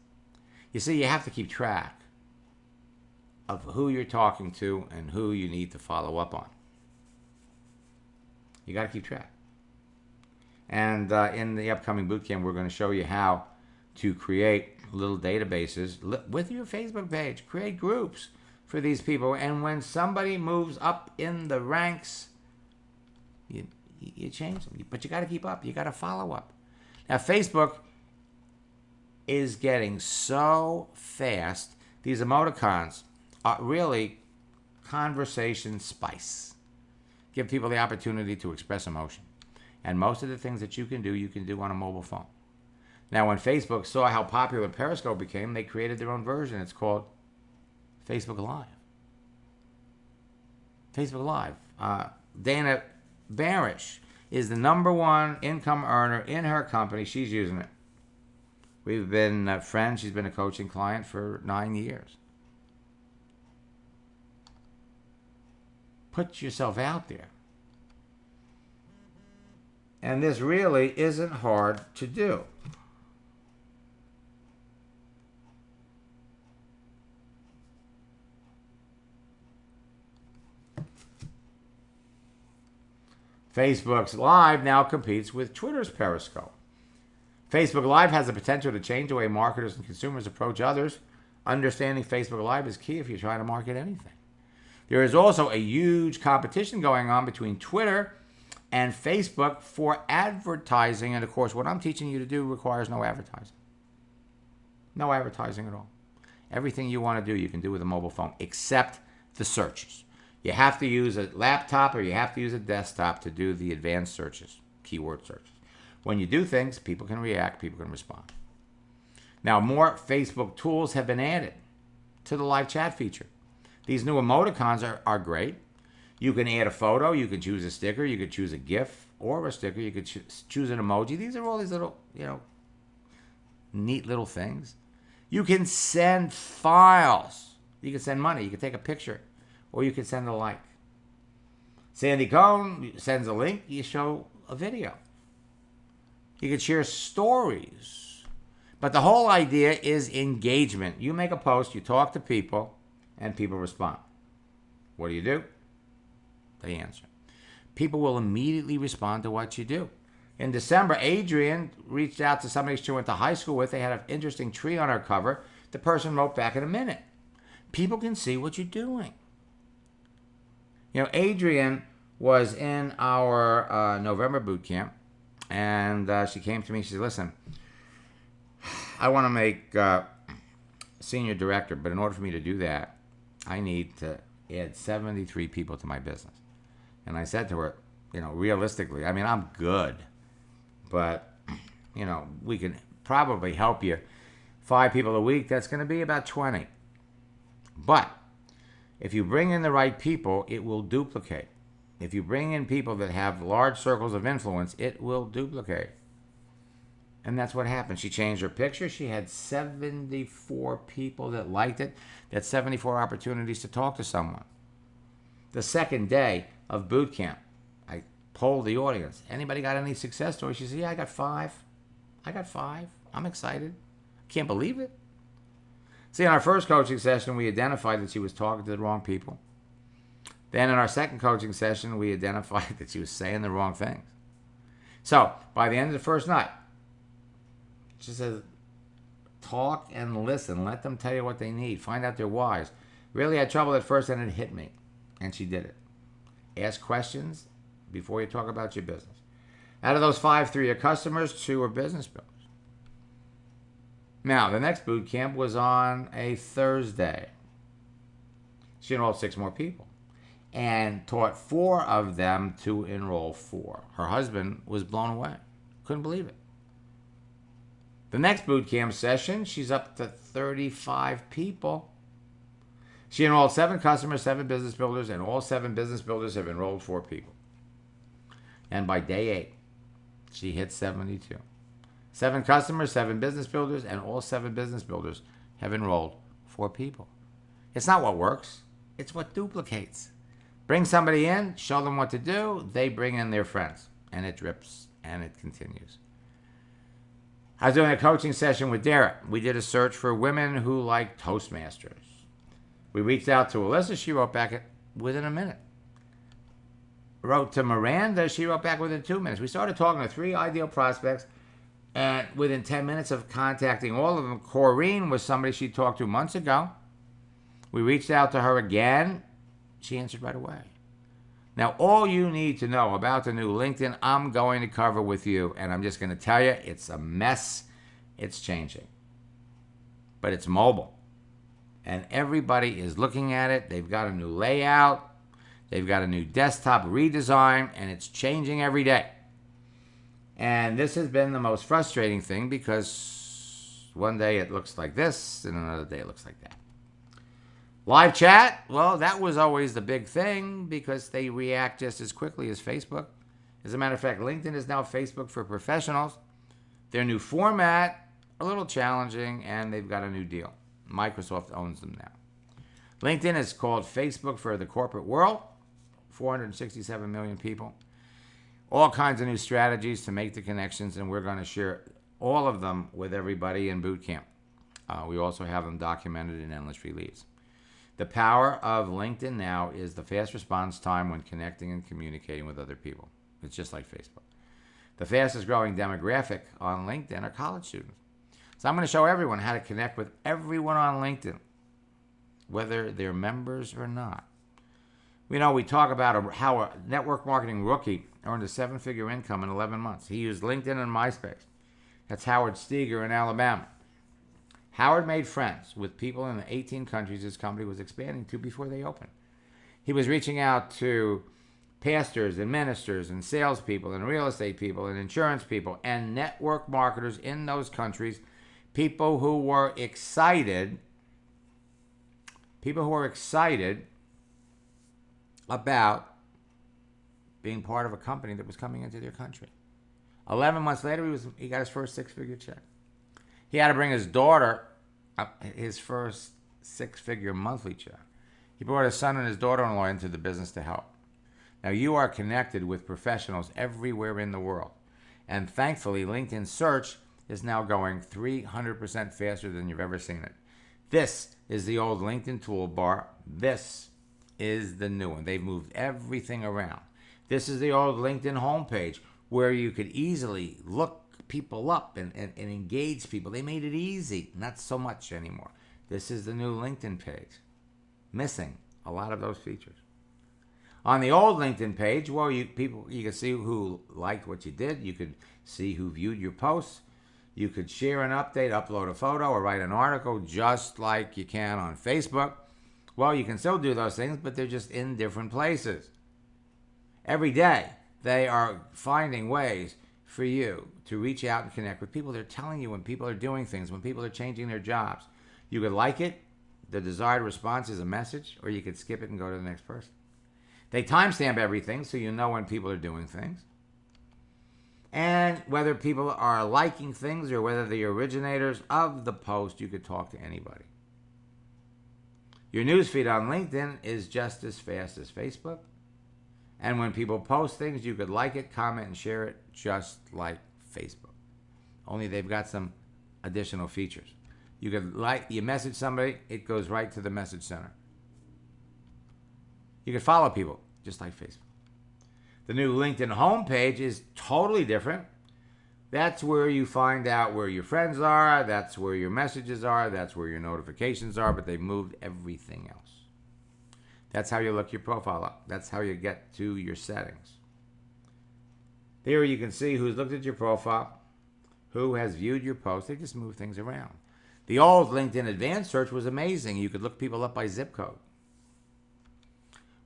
You see, you have to keep track of who you're talking to and who you need to follow up on. You got to keep track. And in the upcoming bootcamp, we're going to show you how to create little databases with your Facebook page. Create groups for these people. And when somebody moves up in the ranks, you change them. But you got to keep up. You got to follow up. Now, Facebook is getting so fast. These emoticons really conversation spice. Give people the opportunity to express emotion. And most of the things that you can do on a mobile phone. Now, when Facebook saw how popular Periscope became, they created their own version. It's called Facebook Live. Facebook Live. Dana Barish is the #1 income earner in her company. She's using it. We've been friends. She's been a coaching client for 9 years. Put yourself out there. And this really isn't hard to do. Facebook's Live now competes with Twitter's Periscope. Facebook Live has the potential to change the way marketers and consumers approach others. Understanding Facebook Live is key if you're trying to market anything. There is also a huge competition going on between Twitter and Facebook for advertising. And of course, what I'm teaching you to do requires no advertising. No advertising at all. Everything you want to do, you can do with a mobile phone, except the searches. You have to use a laptop or you have to use a desktop to do the advanced searches, keyword searches. When you do things, people can react, people can respond. Now, more Facebook tools have been added to the live chat feature. These new emoticons are great. You can add a photo, you can choose a sticker, you could choose a GIF or a sticker, you could choose an emoji. These are all these little, neat little things. You can send files. You can send money, you can take a picture, or you can send a like. Sandy Cohn sends a link, you show a video. You can share stories. But the whole idea is engagement. You make a post, you talk to people, and people respond. What do? They answer. People will immediately respond to what you do. In December, Adrian reached out to somebody she went to high school with. They had an interesting tree on her cover. The person wrote back in a minute. People can see what you're doing. Adrian was in our November boot camp, and she came to me. She said, listen, I want to make senior director, but in order for me to do that, I need to add 73 people to my business. And I said to her, realistically, I'm good, but, we can probably help you 5 people a week. That's going to be about 20. But if you bring in the right people, it will duplicate. If you bring in people that have large circles of influence, it will duplicate. And that's what happened. She changed her picture. She had 74 people that liked it. That's 74 opportunities to talk to someone. The second day of boot camp, I polled the audience. Anybody got any success stories? She said, yeah, I got 5. I'm excited. Can't believe it. See, in our first coaching session, we identified that she was talking to the wrong people. Then in our second coaching session, we identified that she was saying the wrong things. So by the end of the first night, she says, talk and listen. Let them tell you what they need. Find out their whys. Really had trouble at first, and it hit me. And she did it. Ask questions before you talk about your business. Out of those 5, 3 are customers, 2 are business builders. Now, the next boot camp was on a Thursday. She enrolled 6 more people and taught 4 of them to enroll 4. Her husband was blown away. Couldn't believe it. The next boot camp session, she's up to 35 people. She enrolled 7 customers, 7 business builders, and all 7 business builders have enrolled 4 people. And by day 8, she hit 72. 7 customers, 7 business builders, and all 7 business builders have enrolled 4 people. It's not what works. It's what duplicates. Bring somebody in, show them what to do, they bring in their friends. And it drips, and it continues. I was doing a coaching session with Derek. We did a search for women who like Toastmasters. We reached out to Alyssa. She wrote back within a minute. Wrote to Miranda. She wrote back within 2 minutes. We started talking to 3 ideal prospects. And within 10 minutes of contacting all of them, Corrine was somebody she talked to months ago. We reached out to her again. She answered right away. Now, all you need to know about the new LinkedIn, I'm going to cover with you. And I'm just going to tell you, it's a mess. It's changing. But it's mobile. And everybody is looking at it. They've got a new layout. They've got a new desktop redesign, and it's changing every day. And this has been the most frustrating thing because one day it looks like this, and another day it looks like that. Live chat, well, that was always the big thing because they react just as quickly as Facebook. As a matter of fact, LinkedIn is now Facebook for professionals. Their new format, a little challenging, and they've got a new deal. Microsoft owns them now. LinkedIn is called Facebook for the corporate world. 467 million people. All kinds of new strategies to make the connections, and we're going to share all of them with everybody in boot camp. We also have them documented in Endless Free Leads. The power of LinkedIn now is the fast response time when connecting and communicating with other people. It's just like Facebook. The fastest growing demographic on LinkedIn are college students. So I'm going to show everyone how to connect with everyone on LinkedIn, whether they're members or not. You know, we talk about how a network marketing rookie earned a 7-figure income in 11 months. He used LinkedIn and MySpace. That's Howard Steingart in Alabama. Howard made friends with people in the 18 countries his company was expanding to before they opened. He was reaching out to pastors and ministers and salespeople and real estate people and insurance people and network marketers in those countries, people who were excited about being part of a company that was coming into their country. 11 months later, he got his first 6-figure check. He had to bring his daughter his first 6-figure monthly check. He brought his son and his daughter-in-law into the business to help. Now, you are connected with professionals everywhere in the world. And thankfully, LinkedIn search is now going 300% faster than you've ever seen it. This is the old LinkedIn toolbar. This is the new one. They've moved everything around. This is the old LinkedIn homepage where you could easily look people up and engage people. They made it easy. Not so much anymore. This is the new LinkedIn page. Missing a lot of those features. On the old LinkedIn page, well, you could see who liked what you did. You could see who viewed your posts. You could share an update, upload a photo, or write an article just like you can on Facebook. Well, you can still do those things, but they're just in different places. Every day, they are finding ways for you to reach out and connect with people. They're telling you when people are doing things, when people are changing their jobs. You could like it, the desired response is a message, or you could skip it and go to the next person. They timestamp everything so you know when people are doing things. And whether people are liking things or whether the originators of the post, you could talk to anybody. Your newsfeed on LinkedIn is just as fast as Facebook. And when people post things, you could like it, comment, and share it just like Facebook. Only they've got some additional features. You message somebody, it goes right to the message center. You can follow people just like Facebook. The new LinkedIn homepage is totally different. That's where you find out where your friends are. That's where your messages are. That's where your notifications are. But they've moved everything else. That's how you look your profile up. That's how you get to your settings. There you can see who's looked at your profile, who has viewed your post. They just move things around. The old LinkedIn Advanced Search was amazing. You could look people up by zip code.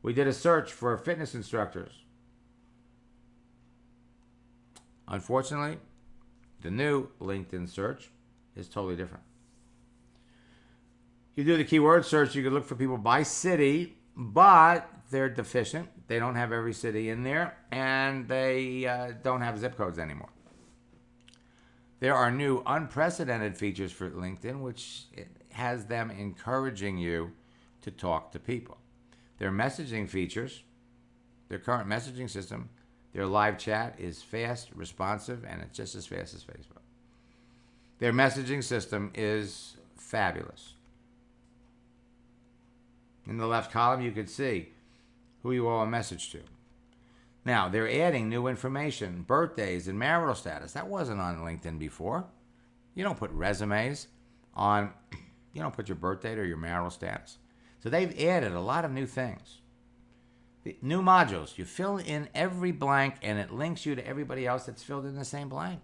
We did a search for fitness instructors. Unfortunately, the new LinkedIn search is totally different. You do the keyword search, you can look for people by city, but they're deficient. They don't have every city in there, and they don't have zip codes anymore. There are new unprecedented features for LinkedIn, which has them encouraging you to talk to people. Their messaging features, their current messaging system, their live chat is fast, responsive, and it's just as fast as Facebook. Their messaging system is fabulous. In the left column, you could see who you owe a message to. Now, they're adding new information, birthdays and marital status. That wasn't on LinkedIn before. You don't put resumes on, you don't put your birth date or your marital status. So they've added a lot of new things. The new modules, you fill in every blank and it links you to everybody else that's filled in the same blank.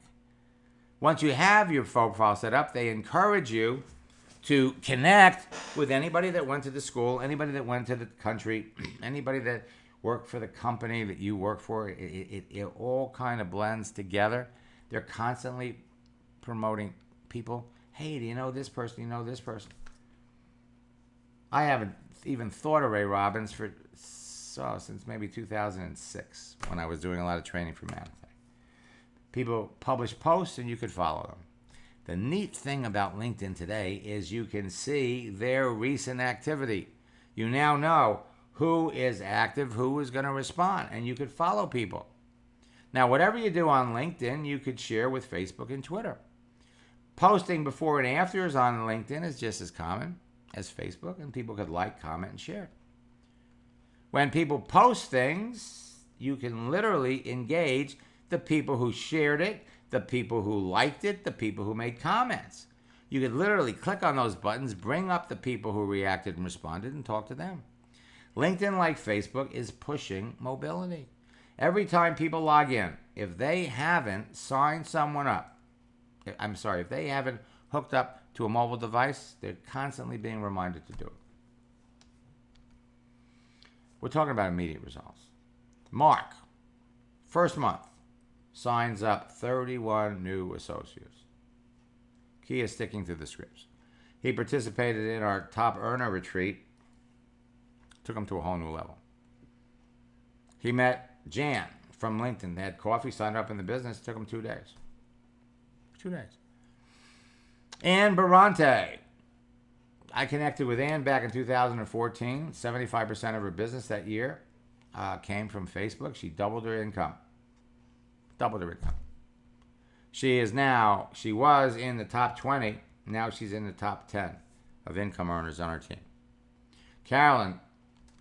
Once you have your profile set up, they encourage you to connect with anybody that went to the school, anybody that went to the country, anybody that worked for the company that you work for. It all kind of blends together. They're constantly promoting people. Hey, do you know this person? Do you know this person? I haven't even thought of Ray Robbins since maybe 2006 when I was doing a lot of training for Manatee. People publish posts and you could follow them. The neat thing about LinkedIn today is you can see their recent activity. You now know who is active, who is going to respond, and you could follow people. Now, whatever you do on LinkedIn, you could share with Facebook and Twitter. Posting before and afters on LinkedIn is just as common as Facebook, and people could like, comment, and share. When people post things, you can literally engage the people who shared it, the people who liked it, the people who made comments. You could literally click on those buttons, bring up the people who reacted and responded, and talk to them. LinkedIn, like Facebook, is pushing mobility. Every time people log in, if they haven't signed someone up, if they haven't hooked up to a mobile device, they're constantly being reminded to do it. We're talking about immediate results. Mark, first month, signs up 31 new associates. Key is sticking to the scripts. He participated in our top earner retreat, took him to a whole new level. He met Jan from LinkedIn. They had coffee, signed up in the business, took him 2 days. 2 days. Ann Barante. I connected with Ann back in 2014. 75% of her business that year came from Facebook. She doubled her income. She was in the top 20. Now she's in the top 10 of income earners on our team. Carolyn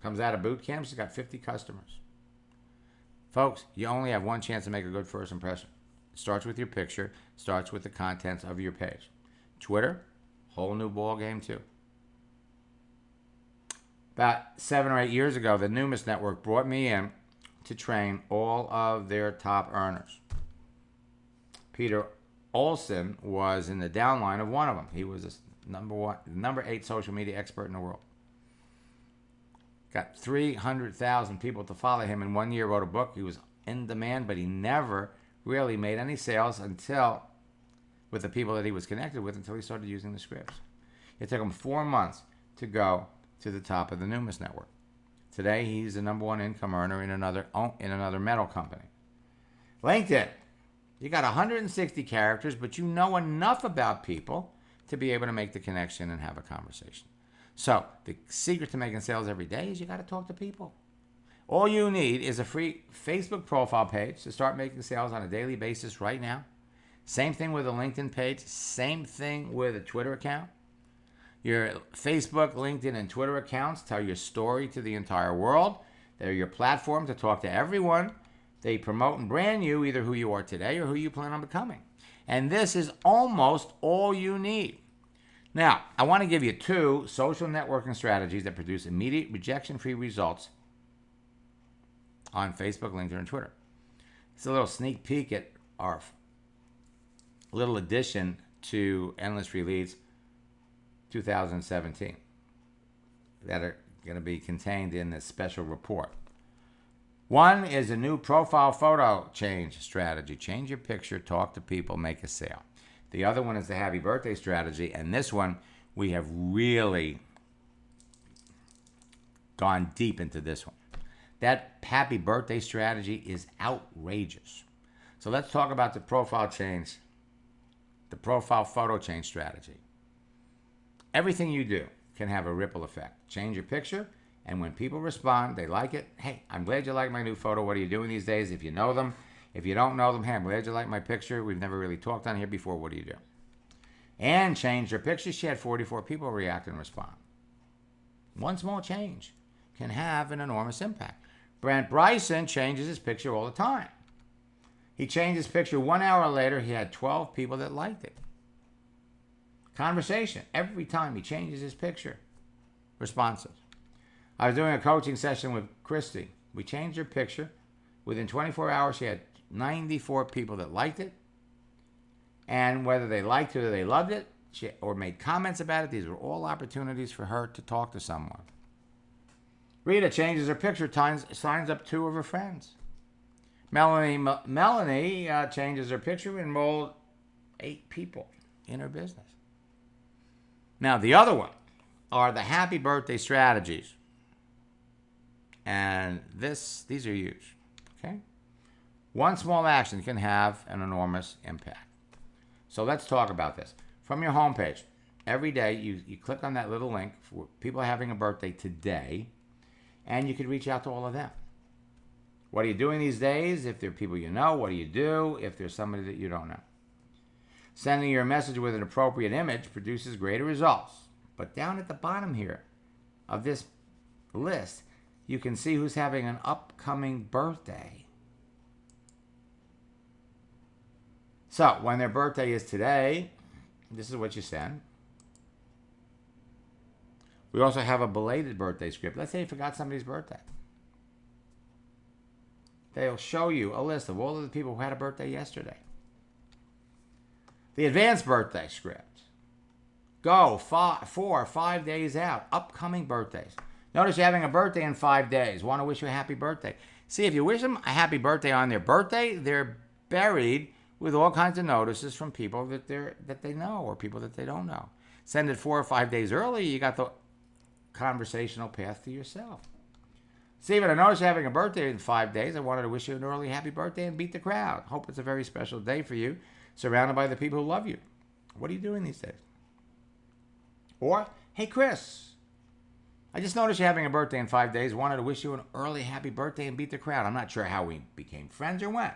comes out of boot camp. She's got 50 customers. Folks, you only have one chance to make a good first impression. It starts with your picture. Starts with the contents of your page. Twitter, whole new ball game too. About 7 or 8 years ago, the Numis Network brought me in to train all of their top earners. Peter Olson was in the downline of one of them. He was the number 8 social media expert in the world. Got 300,000 people to follow him in 1 year, wrote a book. He was in demand, but he never really made any sales with the people that he was connected with until he started using the scripts. It took him 4 months to go to the top of the Numis Network. Today, he's the number 1 income earner in another metal company. LinkedIn. You got 160 characters, but you know enough about people to be able to make the connection and have a conversation. So the secret to making sales every day is you got to talk to people. All you need is a free Facebook profile page to start making sales on a daily basis right now. Same thing with a LinkedIn page. Same thing with a Twitter account. Your Facebook, LinkedIn, and Twitter accounts tell your story to the entire world. They're your platform to talk to everyone. They promote and brand you, either who you are today or who you plan on becoming. And this is almost all you need. Now, I want to give you 2 social networking strategies that produce immediate rejection-free results on Facebook, LinkedIn, and Twitter. It's a little sneak peek at our little addition to Endless Free Leads 2017 that are going to be contained in this special report. One is a new profile photo change strategy. Change your picture, talk to people, make a sale. The other one is the happy birthday strategy, and this one we have really gone deep into this one. That happy birthday strategy is outrageous. So let's talk about the profile change, the profile photo change strategy. Everything you do can have a ripple effect. Change your picture, and when people respond, they like it. Hey, I'm glad you like my new photo. What are you doing these days? If you know them, if you don't know them, hey, I'm glad you like my picture. We've never really talked on here before. What do you do? And change your picture. She had 44 people react and respond. One small change can have an enormous impact. Brent Bryson changes his picture all the time. He changed his picture 1 hour later. He had 12 people that liked it. Conversation. Every time he changes his picture. Responses. I was doing a coaching session with Christy. We changed her picture. Within 24 hours, she had 94 people that liked it. And whether they liked it or they loved it, or made comments about it. These were all opportunities for her to talk to someone. Rita changes her picture, signs up 2 of her friends. Melanie changes her picture, enrolled 8 people in her business. Now, the other one are the happy birthday strategies. And these are huge, okay? One small action can have an enormous impact. So let's talk about this. From your homepage, every day you click on that little link for people having a birthday today, and you can reach out to all of them. What are you doing these days? If they're people you know, what do you do? If there's somebody that you don't know. Sending your message with an appropriate image produces greater results. But down at the bottom here of this list, you can see who's having an upcoming birthday. So when their birthday is today, this is what you send. We also have a belated birthday script. Let's say you forgot somebody's birthday. They'll show you a list of all of the people who had a birthday yesterday. The advanced birthday script. Go 4 or 5 days out. Upcoming birthdays. Notice you're having a birthday in 5 days. Want to wish you a happy birthday. See, if you wish them a happy birthday on their birthday, they're buried with all kinds of notices from people that they know or people that they don't know. Send it 4 or 5 days early, you got the conversational path to yourself. Stephen, I noticed you're having a birthday in 5 days. I wanted to wish you an early happy birthday and beat the crowd. Hope it's a very special day for you, surrounded by the people who love you. What are you doing these days? Or, hey, Chris, I just noticed you're having a birthday in 5 days. Wanted to wish you an early happy birthday and beat the crowd. I'm not sure how we became friends or when.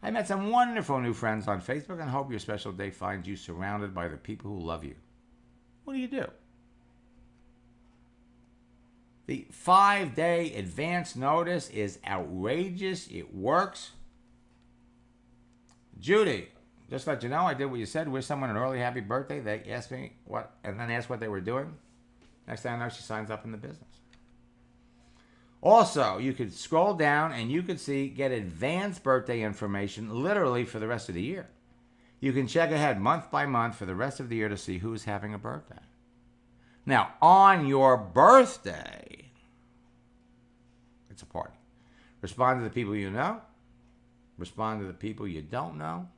I met some wonderful new friends on Facebook and hope your special day finds you surrounded by the people who love you. What do you do? The 5-day advance notice is outrageous. It works. Judy, just let you know, I did what you said. Wish someone an early happy birthday. They asked me what, and then asked what they were doing. Next thing I know, she signs up in the business. Also, you could scroll down and you could see, get advanced birthday information literally for the rest of the year. You can check ahead month by month for the rest of the year to see who's having a birthday. Now, on your birthday, it's a party. Respond to the people you know. Respond to the people you don't know.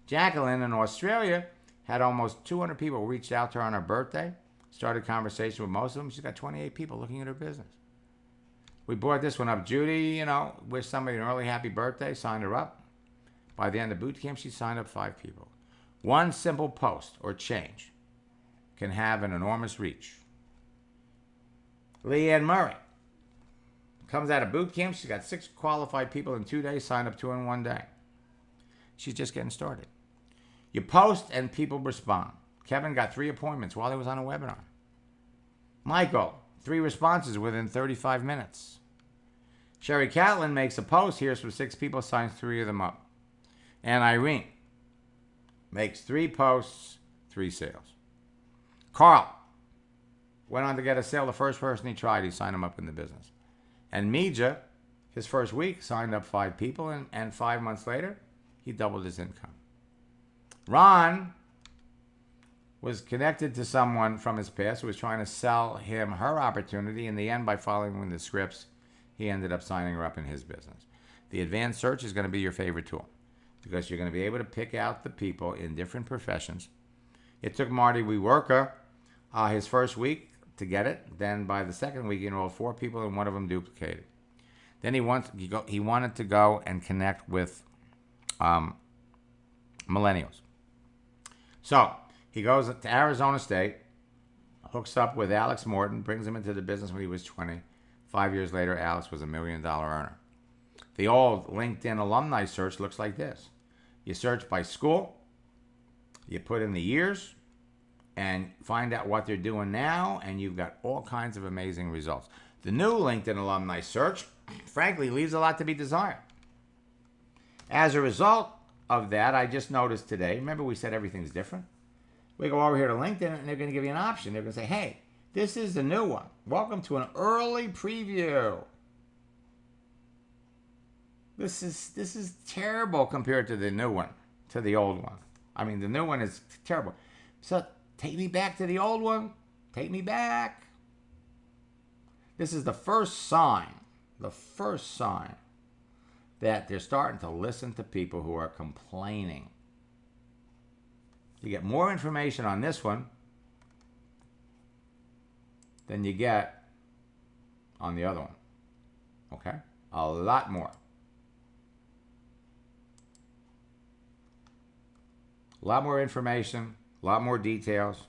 Jacqueline in Australia had almost 200 people reached out to her on her birthday. Started conversation with most of them. She's got 28 people looking at her business. We brought this one up. Judy, wished somebody an early happy birthday, signed her up. By the end of boot camp, she signed up 5 people. One simple post or change can have an enormous reach. Leanne Murray comes out of boot camp. She's got 6 qualified people in 2 days, signed up 2 in 1 day. She's just getting started. You post and people respond. Kevin got 3 appointments while he was on a webinar. Michael, 3 responses within 35 minutes. Sherry Catlin makes a post, hears from 6 people, signs 3 of them up. And Irene makes 3 posts, 3 sales. Carl went on to get a sale. The first person he tried, he signed him up in the business. And Mija, his first week, signed up 5 people, and 5 months later, he doubled his income. Ron was connected to someone from his past who was trying to sell him her opportunity. In the end, by following the scripts, he ended up signing her up in his business. The advanced search is going to be your favorite tool because you're going to be able to pick out the people in different professions. It took Marty Weworka his first week to get it. Then by the second week, he enrolled 4 people and one of them duplicated. Then he wanted to go and connect with millennials. So he goes to Arizona State, hooks up with Alex Morton, brings him into the business when he was 20. 5 years later, Alex was $1 million earner. The old LinkedIn alumni search looks like this. You search by school, you put in the years, and find out what they're doing now, and you've got all kinds of amazing results. The new LinkedIn alumni search, frankly, leaves a lot to be desired. As a result of that, I just noticed today, remember we said everything's different? We go over here to LinkedIn, and they're going to give you an option. They're going to say, hey, this is the new one. Welcome to an early preview. This is terrible compared to the new one, to the old one. I mean, the new one is terrible. So take me back to the old one. Take me back. This is the first sign that they're starting to listen to people who are complaining. You get more information on this one than you get on the other one. Okay? A lot more. A lot more information, a lot more details.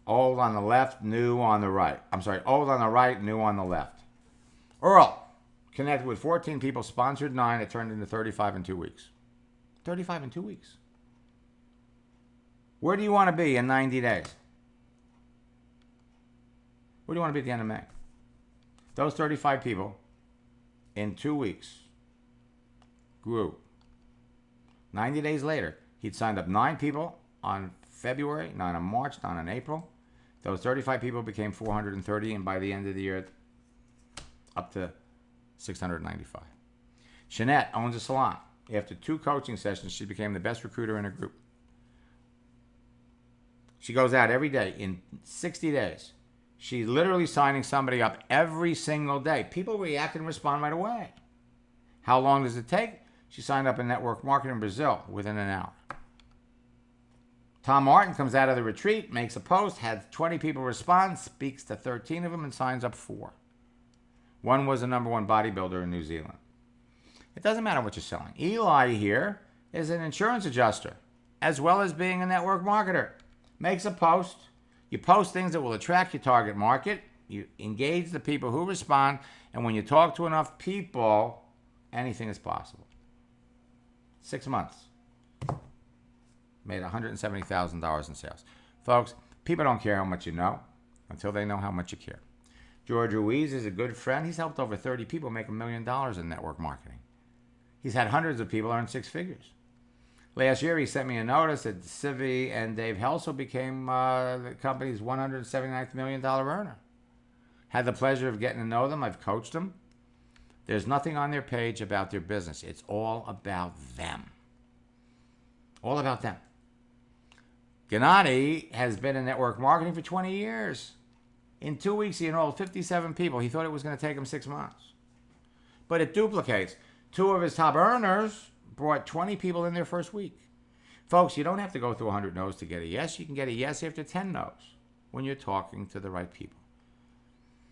Old on the left, new on the right. I'm sorry, old on the right, new on the left. Earl connected with 14 people, sponsored 9. It turned into 35 in 2 weeks. 35 in 2 weeks. Where do you want to be in 90 days? Where do you want to be at the end of May? Those 35 people in 2 weeks grew. 90 days later, he'd signed up 9 people on February, 9 on March, 9 on April. Those 35 people became 430, and by the end of the year, up to 695. Jeanette owns a salon. After 2 coaching sessions, she became the best recruiter in her group. She goes out every day. In 60 days, she's literally signing somebody up every single day. People react and respond right away. How long does it take? She signed up in network marketing in Brazil within an hour. Tom Martin comes out of the retreat, makes a post, has 20 people respond, speaks to 13 of them, and signs up 4. One was the #1 bodybuilder in New Zealand. It doesn't matter what you're selling. Eli here is an insurance adjuster, as well as being a network marketer. Makes a post. You post things that will attract your target market. You engage the people who respond. And when you talk to enough people, anything is possible. 6 months. Made $170,000 in sales. Folks, people don't care how much you know until they know how much you care. George Ruiz is a good friend. He's helped over 30 people make $1 million in network marketing. He's had hundreds of people earn 6 figures. Last year, he sent me a notice that Civi and Dave Helsel became the company's $179th million earner. Had the pleasure of getting to know them. I've coached them. There's nothing on their page about their business. It's all about them. All about them. Gennady has been in network marketing for 20 years. In 2 weeks, he enrolled 57 people. He thought it was going to take him 6 months. But it duplicates. 2 of his top earners brought 20 people in their first week. Folks, you don't have to go through 100 no's to get a yes. You can get a yes after 10 no's when you're talking to the right people.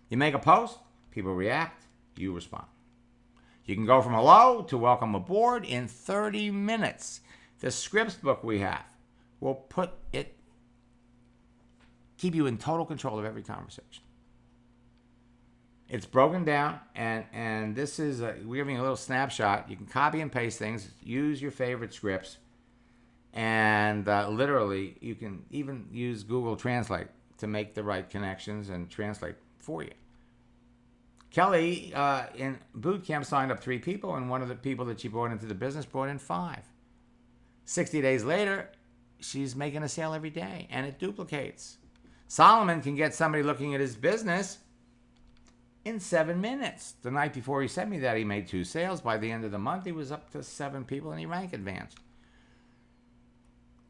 You make a post, people react, you respond. You can go from hello to welcome aboard in 30 minutes. The scripts book we have will keep you in total control of every conversation. It's broken down, and this is, we're giving you a little snapshot. You can copy and paste things, use your favorite scripts, and literally, you can even use Google Translate to make the right connections and translate for you. Kelly, in boot camp, signed up 3 people, and one of the people that she brought into the business brought in 5. 60 days later, she's making a sale every day, and it duplicates. Solomon can get somebody looking at his business in 7 minutes. The night before he sent me that, he made 2 sales. By the end of the month, he was up to 7 people, and he rank advanced.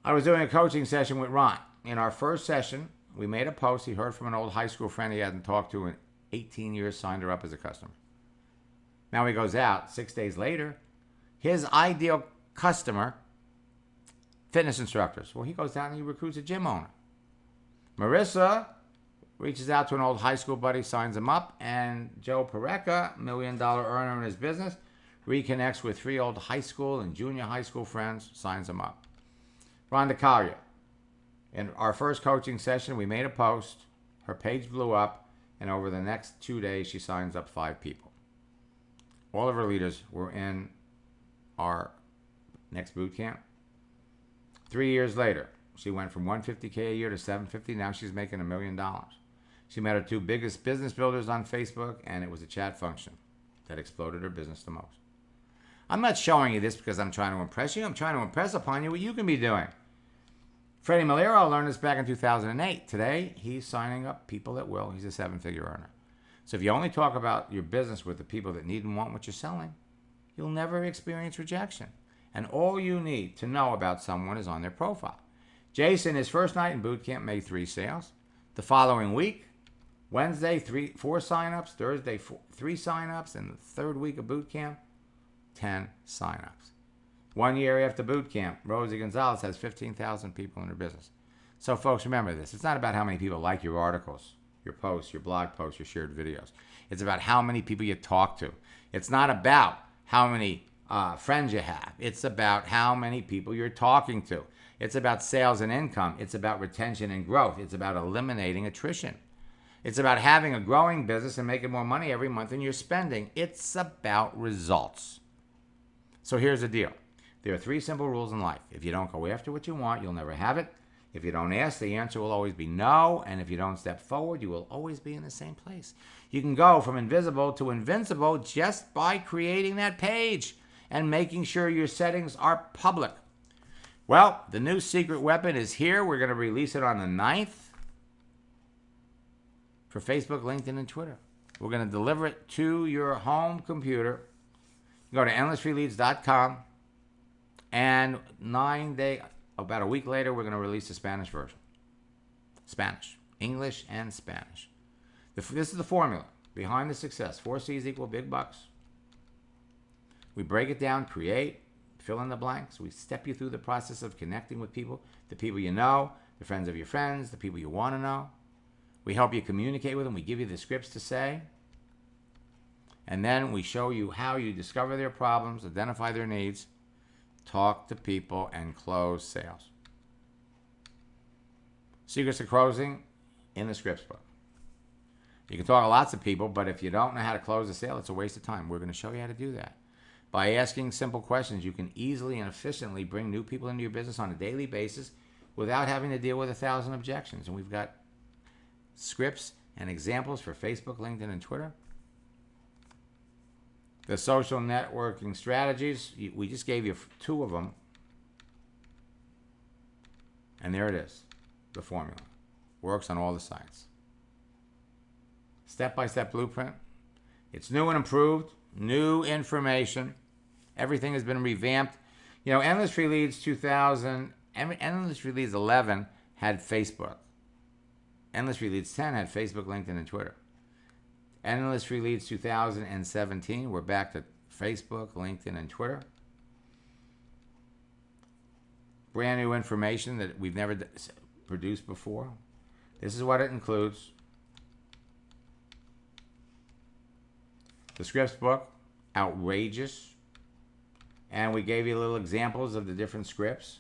I was doing a coaching session with Ron. In our first session, we made a post. He heard from an old high school friend he hadn't talked to in 18 years, signed her up as a customer. Now he goes out 6 days later. His ideal customer, fitness instructors. Well, he goes out and he recruits a gym owner. Marissa reaches out to an old high school buddy, signs him up, and Joe Pareca, $1 million earner in his business, reconnects with 3 old high school and junior high school friends, signs him up. Rhonda Collier. In our first coaching session, we made a post. Her page blew up, and over the next 2 days, she signs up 5 people. All of her leaders were in our next boot camp. 3 years later, she went from $150K a year to $750. Now she's making $1 million. She met her 2 biggest business builders on Facebook, and it was a chat function that exploded her business the most. I'm not showing you this because I'm trying to impress you. I'm trying to impress upon you what you can be doing. Freddie Malero learned this back in 2008. Today, he's signing up people at will. He's a 7-figure earner. So if you only talk about your business with the people that need and want what you're selling, you'll never experience rejection. And all you need to know about someone is on their profile. Jason, his first night in boot camp, made 3 sales. The following week, Wednesday, 4 signups. Thursday, 3 signups. And the third week of boot camp, 10 signups. 1 year after boot camp, Rosie Gonzalez has 15,000 people in her business. So, folks, remember this. It's not about how many people like your articles, your posts, your blog posts, your shared videos. It's about how many people you talk to. It's not about how many friends you have. It's about how many people you're talking to. It's about sales and income. It's about retention and growth. It's about eliminating attrition. It's about having a growing business and making more money every month than you're spending. It's about results. So here's the deal. There are 3 simple rules in life. If you don't go after what you want, you'll never have it. If you don't ask, the answer will always be no. And if you don't step forward, you will always be in the same place. You can go from invisible to invincible just by creating that page and making sure your settings are public. Well, the new secret weapon is here. We're going to release it on the 9th for Facebook, LinkedIn, and Twitter. We're going to deliver it to your home computer. Go to endlessfreeleads.com, and about a week later, we're going to release the Spanish version. Spanish, English, and Spanish. This is the formula behind the success. 4 C's equal big bucks. We break it down, create, fill in the blanks. We step you through the process of connecting with people, the people you know, the friends of your friends, the people you want to know. We help you communicate with them. We give you the scripts to say. And then we show you how you discover their problems, identify their needs, talk to people, and close sales. Secrets of closing in the scripts book. You can talk to lots of people, but if you don't know how to close a sale, it's a waste of time. We're going to show you how to do that. By asking simple questions, you can easily and efficiently bring new people into your business on a daily basis without having to deal with 1,000 objections. And we've got scripts and examples for Facebook, LinkedIn, and Twitter. The social networking strategies, we just gave you 2 of them. And there it is, the formula. Works on all the sites. Step-by-step blueprint. It's new and improved, new information. Everything has been revamped. You know, Endless Free Leads 11 had Facebook. Endless Free Leads 10 had Facebook, LinkedIn, and Twitter. Endless Free Leads 2017, we're back to Facebook, LinkedIn, and Twitter. Brand new information that we've never produced before. This is what it includes. The scripts book, outrageous. And we gave you little examples of the different scripts.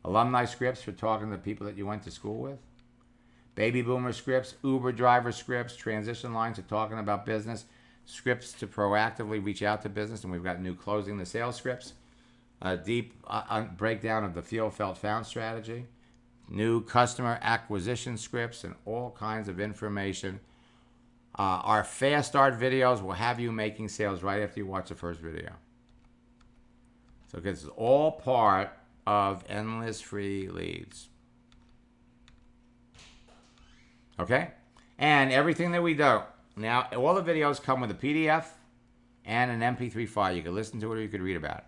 Alumni scripts for talking to people that you went to school with. Baby boomer scripts, Uber driver scripts, transition lines of talking about business, scripts to proactively reach out to business, and we've got new closing the sales scripts, a deep breakdown of the feel, felt, found strategy, new customer acquisition scripts, and all kinds of information. Our Fast Start videos will have you making sales right after you watch the first video. So this is all part of Endless Free Leads. Okay? And everything that we do. Now, all the videos come with a PDF and an MP3 file. You can listen to it or you could read about it.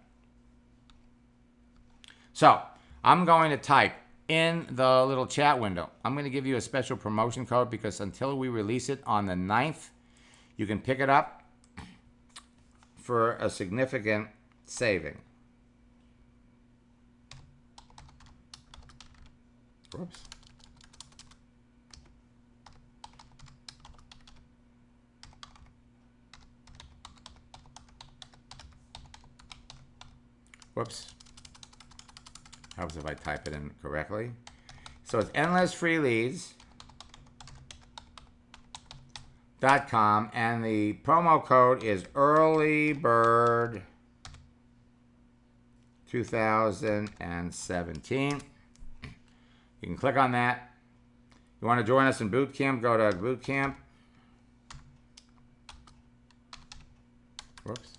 So, I'm going to type in the little chat window. I'm going to give you a special promotion code because until we release it on the 9th, you can pick it up for a significant saving. Whoops. Whoops. Helps if I type it in correctly. So it's endlessfreeleads.com and the promo code is earlybird 2017. You can click on that. You want to join us in boot camp, go to boot camp. Whoops.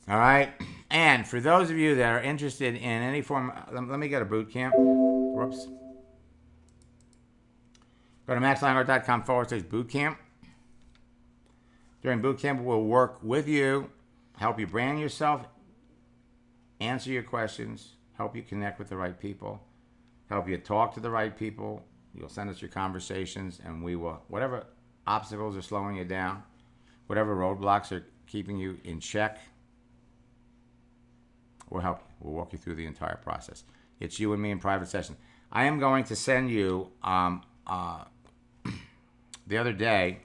All right. And for those of you that are interested in any form, let me get a boot camp. Whoops. Go to maxsteingart.com/boot camp. During boot camp, we'll work with you, help you brand yourself, answer your questions, help you connect with the right people, help you talk to the right people. You'll send us your conversations, and we will, whatever obstacles are slowing you down, whatever roadblocks are keeping you in check, we'll help you. We'll walk you through the entire process. It's you and me in private session. I am going to send you, the other day,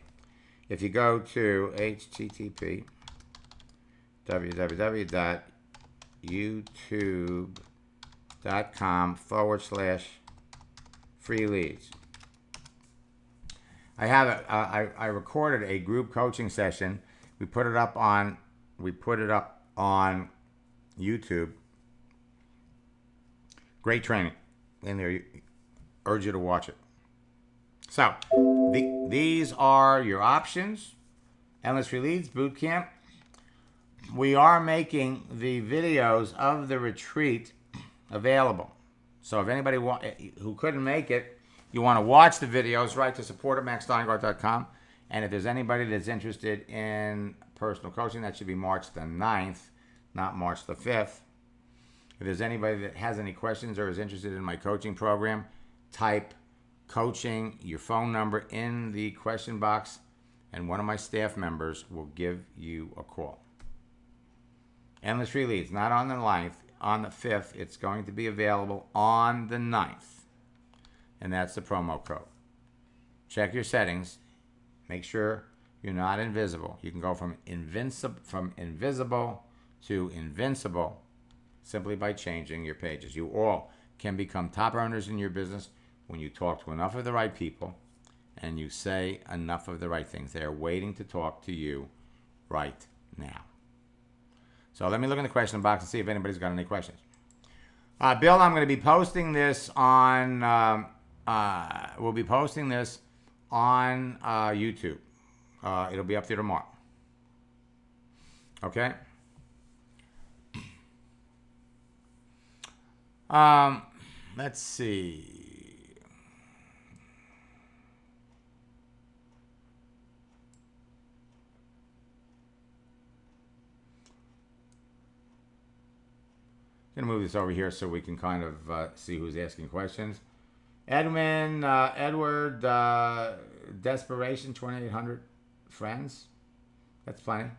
if you go to http://youtube.com/free leads. I recorded a group coaching session. We put it up on YouTube. Great training in there. Urge you to watch it. So these are your options. Endless Free Leads Boot Camp. We are making the videos of the retreat available. So if anybody who couldn't make it, you want to watch the videos, write to support@maxsteingart.com. And if there's anybody that's interested in personal coaching, that should be March the 9th, not March the 5th. If there's anybody that has any questions or is interested in my coaching program, type coaching, your phone number in the question box, and one of my staff members will give you a call. Endless Free Leads, not on the 9th, on the 5th. It's going to be available on the 9th. And that's the promo code. Check your settings. Make sure you're not invisible. You can go from invisible to invincible simply by changing your pages. You all can become top earners in your business when you talk to enough of the right people and you say enough of the right things. They're waiting to talk to you right now. So let me look in the question box and see if anybody's got any questions. Bill, I'm going to be posting this on, we'll be posting this on YouTube. It'll be up there tomorrow. Okay? Let's see. I'm going to move this over here so we can kind of see who's asking questions. Edward, Desperation, 2,800 friends. That's plenty.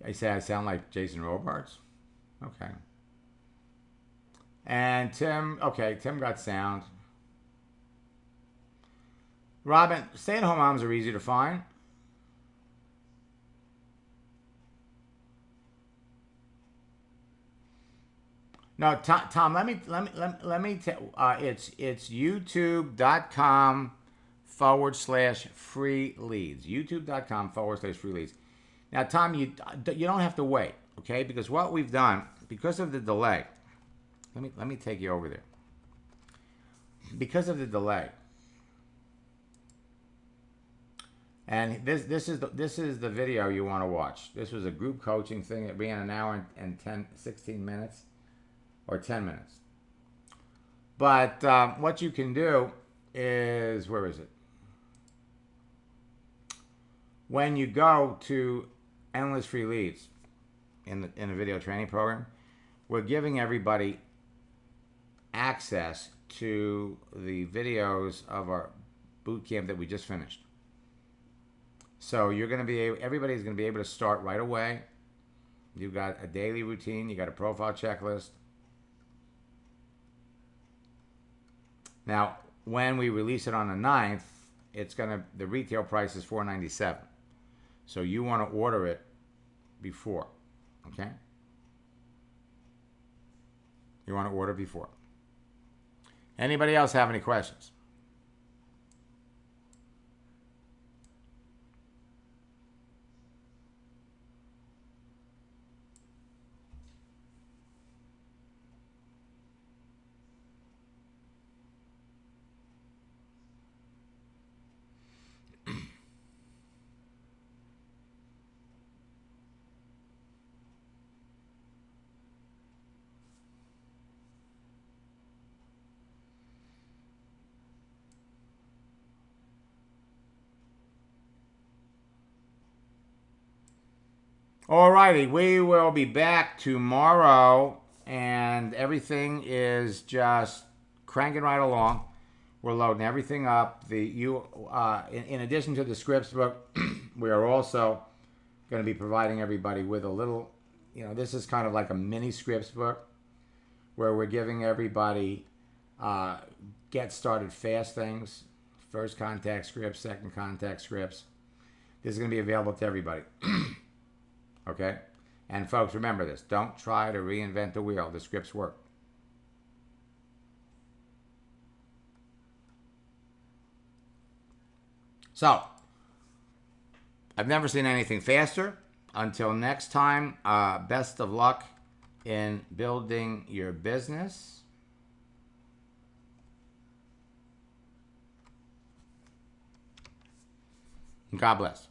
I say I sound like Jason Robards. Okay. And Tim, okay, Tim got sound. Robin, stay-at-home moms are easy to find. No, Tom, let me it's youtube.com/free leads. youtube.com/free leads. Now, Tom, you don't have to wait, okay? Because what we've done, because of the delay, let me take you over there. Because of the delay, and this is the video you want to watch. This was a group coaching thing. It ran an hour and 16 minutes, or 10 minutes. But what you can do is, where is it? When you go to Endless Free Leads in the video training program, we're giving everybody access to the videos of our boot camp that we just finished. So you're going to be everybody's going to be able to start right away. You've got a daily routine. You got a profile checklist. Now, when we release it on the 9th, the retail price is $497. So you want to order it before, okay? You want to order before. Anybody else have any questions? Alrighty, we will be back tomorrow, and everything is just cranking right along. We're loading everything up. In addition to the scripts book, we are also going to be providing everybody with a little. This is kind of like a mini scripts book where we're giving everybody get started fast things, first contact scripts, second contact scripts. This is going to be available to everybody. Okay? And folks, remember this. Don't try to reinvent the wheel. The scripts work. So, I've never seen anything faster. Until next time, best of luck in building your business. God bless.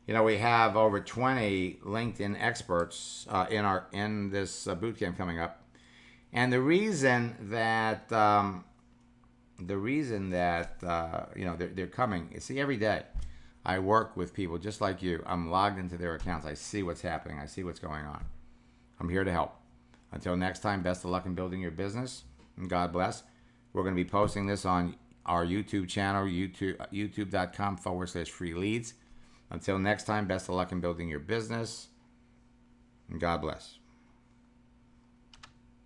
We have over 20 LinkedIn experts in this boot camp coming up, and the reason that they're coming. You see, every day I work with people just like you. I'm logged into their accounts. I see what's happening. I see what's going on. I'm here to help. Until next time, best of luck in building your business, and God bless. We're going to be posting this on our YouTube channel, youtube.com/free leads. Until next time, best of luck in building your business, and God bless.